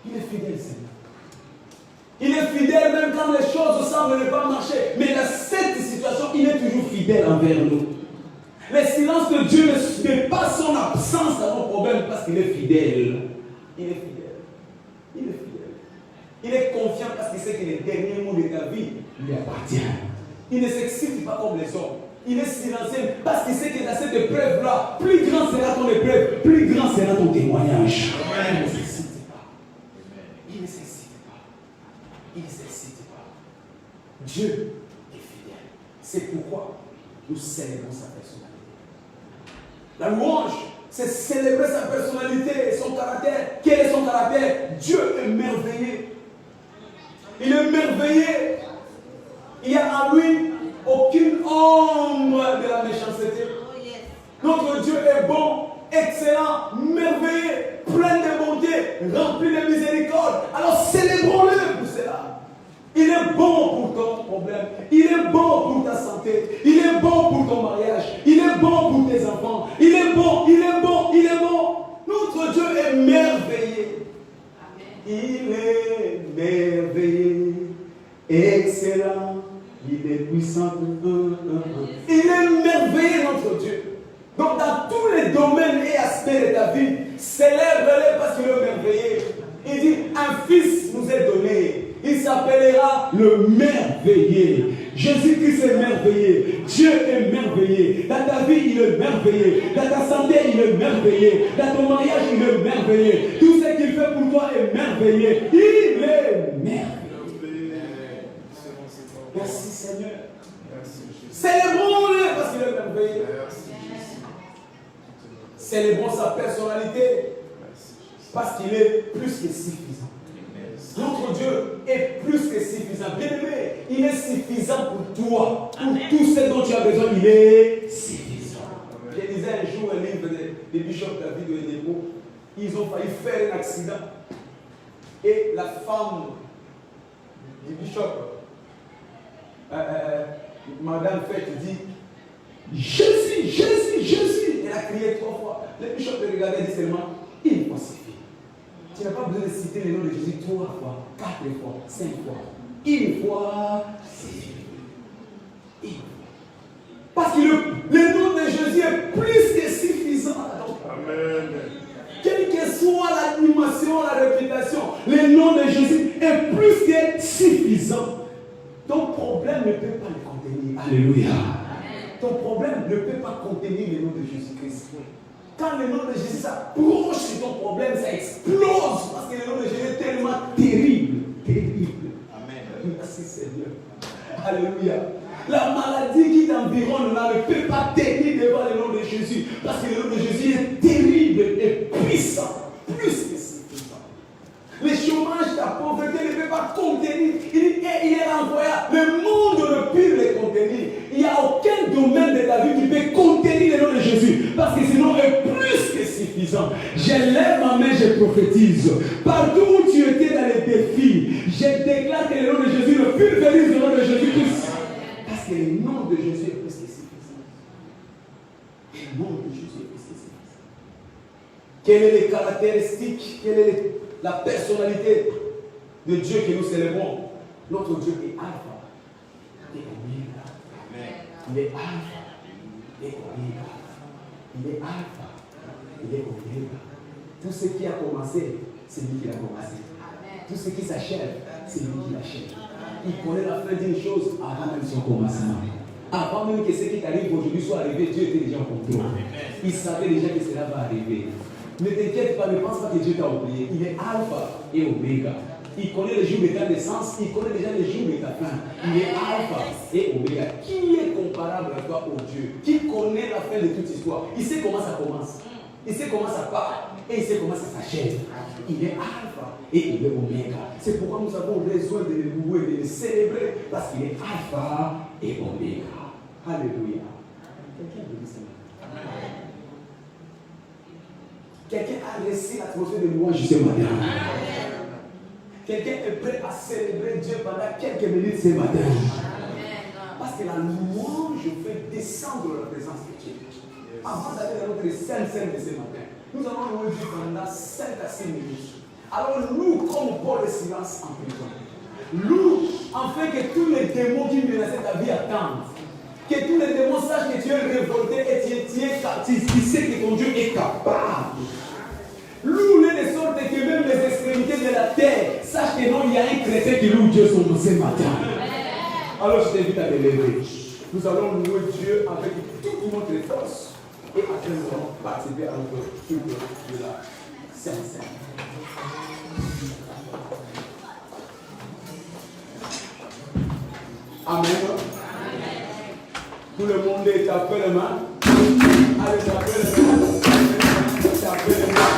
Speaker 1: Il est fidèle, Seigneur. Il est fidèle même quand les choses semblent ne pas marcher. Mais dans cette situation, il est toujours fidèle envers nous. Le silence de Dieu n'est pas son absence dans nos problèmes parce qu'il est fidèle. Il est fidèle. Il est fidèle. Il est confiant parce qu'il sait que les derniers mots de ta vie lui appartiennent. Il ne s'excite pas comme les hommes. Il est silencieux parce qu'il sait que dans cette épreuve-là, plus grand sera ton épreuve, plus grand sera ton témoignage. Il ne s'excite pas. Il ne s'excite pas. Il ne s'excite pas. Dieu est fidèle. C'est pourquoi nous célébrons sa personnalité. La louange, c'est célébrer sa personnalité, son caractère. Quel est son caractère? Dieu est merveilleux. Il est merveilleux. Il n'y a en lui aucune ombre de la méchanceté. Notre Dieu est bon, excellent, merveilleux, plein de bonté, rempli de miséricorde. Alors célébrons-le pour cela. Il est bon pour ton problème. Il est bon pour ta santé. Il est bon pour ton mariage. Il est bon pour tes enfants. Il est bon, il est bon, il est bon. Notre Dieu est merveilleux. Il est merveilleux, excellent. Il est puissant. Il est merveilleux, notre Dieu. Donc dans tous les domaines et aspects de ta vie, célèbre-le parce qu'il est merveilleux. Il dit, un fils nous est donné. Il s'appellera le merveilleux. Jésus-Christ est merveilleux. Dieu est merveilleux. Dans ta vie, il est merveilleux. Dans ta santé, il est merveilleux. Dans ton mariage, il est merveilleux. Tout ce qu'il fait pour toi est merveilleux. Il est merveilleux. Merci Seigneur. Célébrons-le parce qu'il est merveilleux. Célébrons sa personnalité parce qu'il est plus que suffisant. Notre Dieu est plus que suffisant. Bien-aimé, il est suffisant pour toi. Pour tout ce dont tu as besoin, il est suffisant. Je lisais un jour un livre de Bishop David Oyedepo. Ils ont failli faire un accident. Et la femme du Bishop, Madame Fête, dit Jésus, Jésus, Jésus. Elle a crié 3 fois. Le Bishop le regardait et dit seulement, il faut suffire. Tu n'as pas besoin de citer le nom de Jésus 3 fois, 4 fois, 5 fois. Une fois, c'est une fois. Parce que le nom de Jésus est plus que suffisant. Amen. Quelle que soit l'animation, la réputation, le nom de Jésus est plus que suffisant. Ton problème ne peut pas le contenir. Alléluia. Ton problème ne peut pas contenir le nom de Jésus-Christ. Quand le nom de Jésus s'approche sur ton problème, ça explose. Parce que le nom de Jésus est tellement terrible. Terrible. Amen. Merci Seigneur. Alléluia. La maladie qui t'environne là ne peut pas tenir devant le nom de Jésus. Parce que le nom de Jésus est terrible et puissant. Plus que suffisant. Le chômage, ta pauvreté ne peut pas contenir. Il est envoyé. Le monde ne peut le contenir. Il n'y a aucun domaine de ta vie qui peut contenir le nom de Jésus. Parce que ce nom est plus que suffisant. Je lève ma main, je prophétise. Partout où tu étais dans les défis, je déclare que le nom de Jésus, le pulvérise le nom de Jésus-Christ. Parce que le nom de Jésus est plus que suffisant. Le nom de Jésus est plus que suffisant. Quelles sont les caractéristiques, quelle est la personnalité de Dieu que nous célébrons? Notre Dieu est Alpha et Oméga. Il est Alpha et Oméga. Il est Alpha, il est Oméga. Tout ce qui a commencé, c'est lui qui l'a commencé. Tout ce qui s'achève, c'est lui qui l'achève. Il connaît la fin d'une chose avant même son commencement. Avant même que ce qui t'arrive aujourd'hui soit arrivé, Dieu était déjà en contrôle. Il savait déjà que cela va arriver. Ne t'inquiète pas, ne pense pas que Dieu t'a oublié. Il est Alpha et Oméga. Il connaît les jours de ta naissance, il connaît déjà les jours de ta fin. Il est Alpha et Oméga. Qui est comparable à toi, au Dieu? Qui connaît la fin de toute histoire? Il sait comment ça commence. Il sait comment ça part. Et il sait comment ça s'achève. Il est Alpha et il est Oméga. C'est pourquoi nous avons besoin de le louer, de le célébrer. Parce qu'il est Alpha et Oméga. Alléluia. Quelqu'un veut dire ça? Quelqu'un a laissé l'atmosphère de louange ce matin. Quelqu'un est prêt à célébrer Dieu pendant quelques minutes ce matin. Parce que la louange fait descendre la présence de Dieu. Avant d'aller dans notre sainte scène de ce matin, nous allons louer Dieu pendant 5 à 6 minutes. Alors nous, comme Paul de silence en prison, loue afin que tous les démons qui menaçaient ta vie attendent. Que tous les démons sachent que tu es révolté et tu sais que ton Dieu est capable. Loue-le de sorte que même les extrémités de la terre sachent que non, il y a un chrétien qui loue Dieu ce matin. Alors je t'invite à te lever. Nous allons louer Dieu avec toute notre force. Et après nous allons participer à notre culte de la Sainte-Seine. Amen. Tout le monde est tapé les mains. Allez, tapez les mains. Tapez les mains.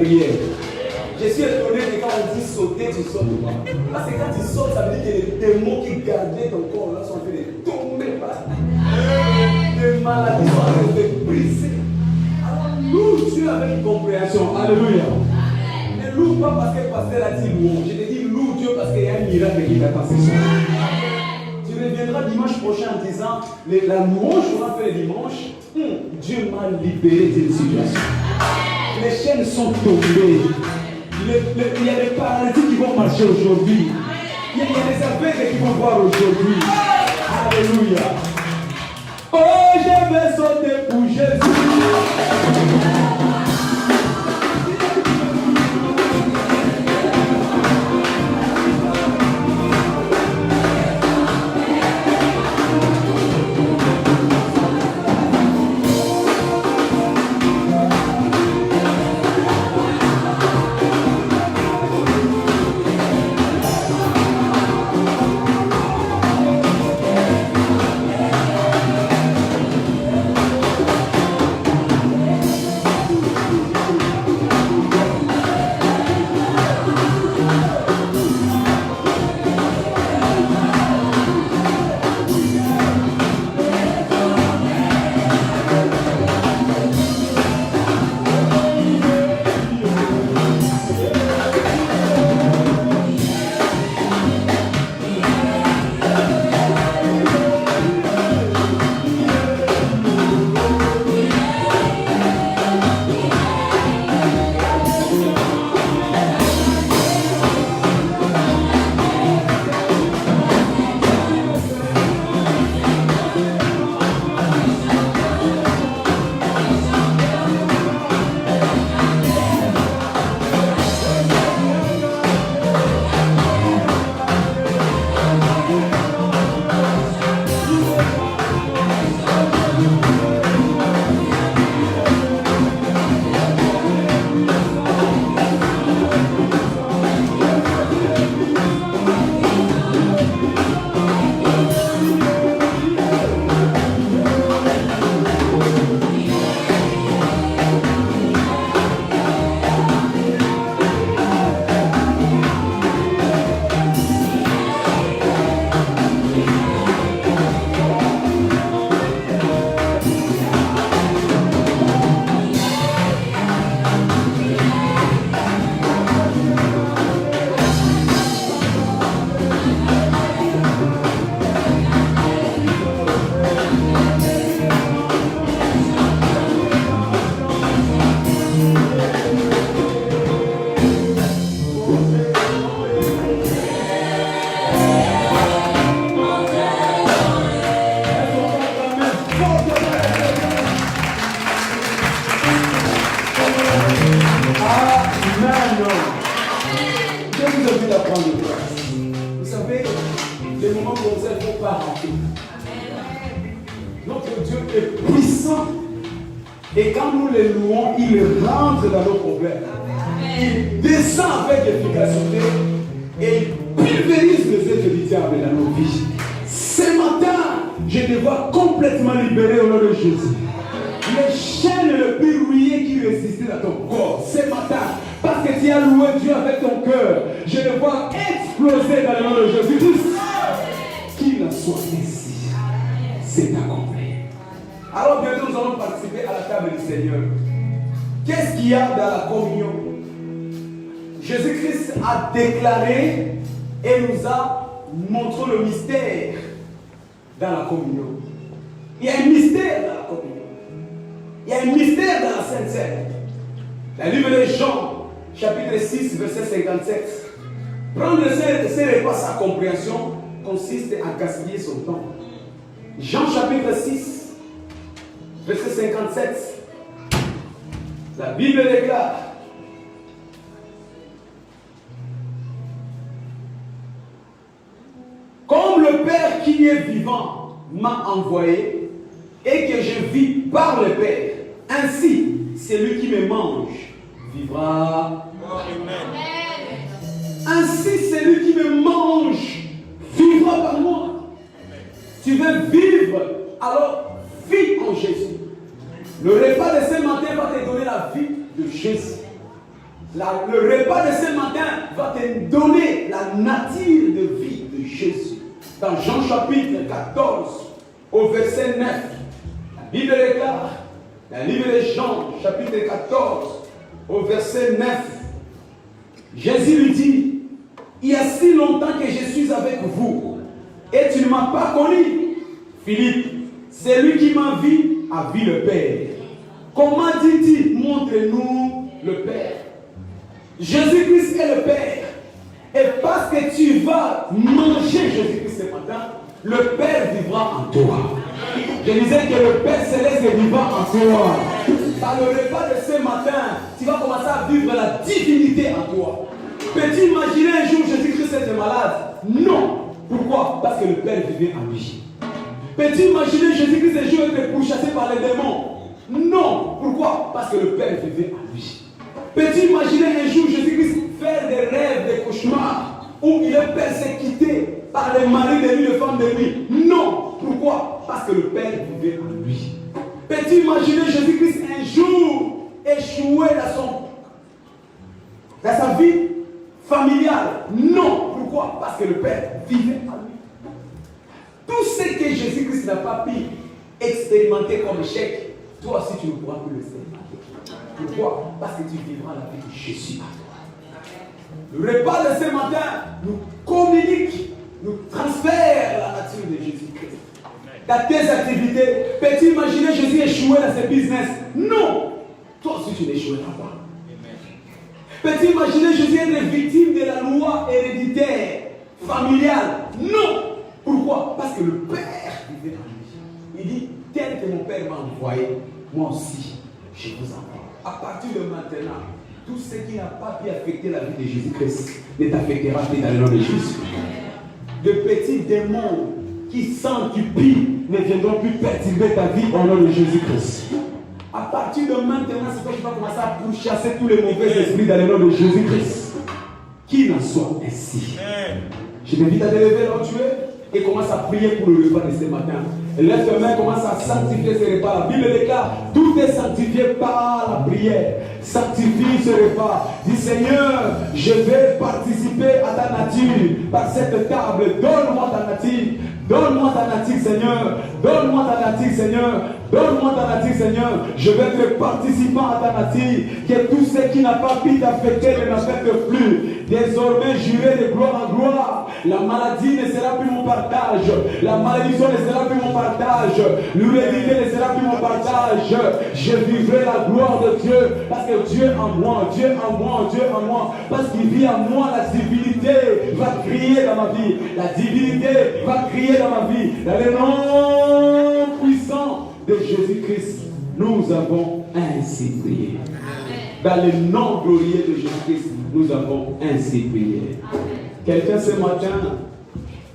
Speaker 1: prière. Je suis étonné que quand on dit sauter, tu sautes pas. Parce que quand tu sautes, ça veut dire que les démons qui gardaient ton corps là sont en train de tomber par les maladies sont en train de briser. Alors loue Dieu avec une compréhension. Alléluia. Ne loue pas parce que le pasteur a dit louange. Je te dis loue Dieu parce qu'il y a un miracle qui t'attend ce soir. Tu reviendras dimanche prochain en disant la louange qu'on a fait le dimanche, Dieu m'a libéré d'une situation. Les chaînes sont tombées. Il y a des paralytiques qui vont marcher aujourd'hui. Il y a des aveugles qui vont voir aujourd'hui. Alléluia. Oh, je vais sauter pour Jésus.
Speaker 2: Et quand nous les louons, il rentre dans nos problèmes. Il descend avec efficacité et il pulvérise les œuvres du diable dans nos vies. Ce matin, je te vois complètement libéré au nom de Jésus. Les chaînes et le verrouillé qui résistaient à ton corps, ce matin, parce que tu as loué Dieu avec ton cœur, je le vois exploser dans le nom de Jésus. Qu'il en soit ainsi. C'est accompli. Alors bientôt nous allons participer à la table du Seigneur. Qu'est-ce qu'il y a dans la communion? Jésus-Christ a déclaré et nous a montré le mystère dans la communion. Il y a un mystère dans la communion. Il y a un mystère dans la Sainte Seine. La livre de Jean, chapitre 6, verset 57. Prendre ces repas sans compréhension consiste à gaspiller son temps. Jean chapitre 6, verset 57. La Bible déclare: comme le Père qui est vivant m'a envoyé et que je vis par le Père, ainsi celui qui me mange vivra. Amen. Ainsi celui qui me mange vivra par moi. Tu veux vivre, alors vis en Jésus. Le repas de ce matin va te donner la vie de Jésus. Le repas de ce matin va te donner la nature de vie de Jésus. Dans Jean chapitre 14, au verset 9, la Bible déclare, dans le livre de Jean chapitre 14, au verset 9, Jésus lui dit, il y a si longtemps que je suis avec vous, et tu ne m'as pas connu. Philippe, celui qui m'a vu a vu le Père. Comment dit-il, montre-nous le Père? Jésus-Christ est le Père. Et parce que tu vas manger Jésus-Christ ce matin, le Père vivra en toi. Je disais que le Père Céleste vivra en toi. Par le repas de ce matin, tu vas commencer à vivre la divinité en toi. Peux-tu imaginer un jour Jésus-Christ était malade? Non. Pourquoi? Parce que le Père vivait en lui. Peux-tu imaginer Jésus-Christ un jour être pourchassé par les démons? Non. Pourquoi? Parce que le Père vivait en lui. Peux-tu imaginer un jour Jésus-Christ faire des rêves, des cauchemars, où il est persécuté par les maris de nuit, les femmes de nuit? Non. Pourquoi? Parce que le Père vivait en lui. Peux-tu imaginer Jésus-Christ un jour échouer dans sa vie familiale? Non. Pourquoi? Parce que le Père vivait en lui. Tout ce que Jésus-Christ n'a pas pu expérimenter comme échec, toi aussi tu ne pourras plus le expérimenter. Pourquoi? Parce que tu vivras la vie de Jésus à toi. Le repas de ce matin nous communique, nous transfère la nature de Jésus-Christ. Dans tes activités, peux-tu imaginer Jésus échouer dans ses business? Non! Toi aussi tu n'échoueras pas. Peux-tu imaginer Jésus être victime de la loi héréditaire, familiale? Non! Pourquoi? Parce que le Père vivait en lui. Il dit, tel que mon Père m'a envoyé, moi aussi, je vous envoie. À partir de maintenant, tout ce qui n'a pas pu affecter la vie de Jésus-Christ ne t'affectera plus dans le nom de Jésus. De petits démons qui sentent du pis ne viendront plus perturber ta vie au nom de Jésus-Christ. À partir de maintenant, c'est toi qui vas commencer à pourchasser tous les mauvais esprits dans le nom de Jésus-Christ. Qu'il en soit ainsi. Je t'invite à te lever là où tu es et commence à prier pour le repas de ce matin. Lève tes mains, commence à sanctifier ce repas. La Bible déclare, tout est sanctifié par la prière. Sanctifie ce repas. Dis Seigneur, je vais participer à ta nature par cette table. Donne-moi ta nature. Donne-moi ta nature, Seigneur. Donne-moi ta nature, Seigneur. Donne-moi ta nature, Seigneur. Je vais être participant à ta nature. Que tout ce qui n'a pas pu t'affecter ne m'affecte plus. Désormais, j'irai de gloire en gloire. La maladie ne sera plus mon partage. La malédiction ne sera plus mon partage. L'hérédité ne sera plus mon partage. Je vivrai la gloire de Dieu. Parce que Dieu en moi, Dieu en moi, Dieu en moi. Parce qu'il vit en moi, la divinité va crier dans ma vie. La divinité va crier dans ma vie. Dans le nom puissant de Jésus-Christ, nous avons ainsi prié. Dans le nom glorieux de Jésus-Christ, nous avons ainsi prié. Quelqu'un ce matin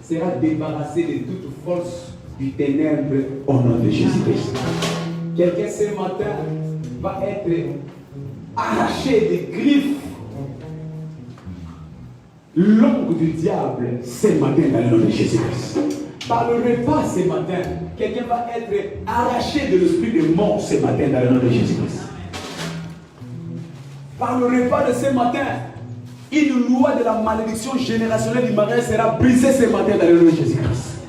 Speaker 2: sera débarrassé de toute force du ténèbre au nom de Jésus-Christ. Quelqu'un ce matin va être arraché des griffes longues du diable ce matin dans le nom de Jésus-Christ. Par le repas ce matin, quelqu'un va être arraché de l'esprit de mort ce matin dans le nom de Jésus-Christ. Par le repas de ce matin, une loi de la malédiction générationnelle du mariage sera brisée ce matin dans le nom de Jésus-Christ.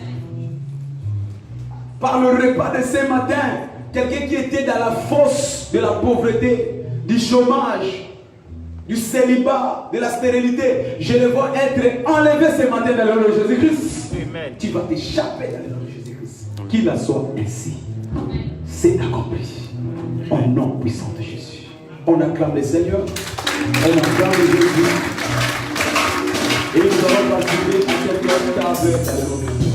Speaker 2: Par le repas de ce matin, quelqu'un qui était dans la fosse de la pauvreté, du chômage, du célibat, de la stérilité, je le vois être enlevé ce matin dans le nom de Jésus-Christ. Amen. Tu vas t'échapper dans le nom de Jésus-Christ. Qu'il en soit ainsi. C'est accompli. Au nom puissant de Jésus. On acclame le Seigneur. On acclame Jésus. Et nous allons participer à cette table dans le nom de Jésus.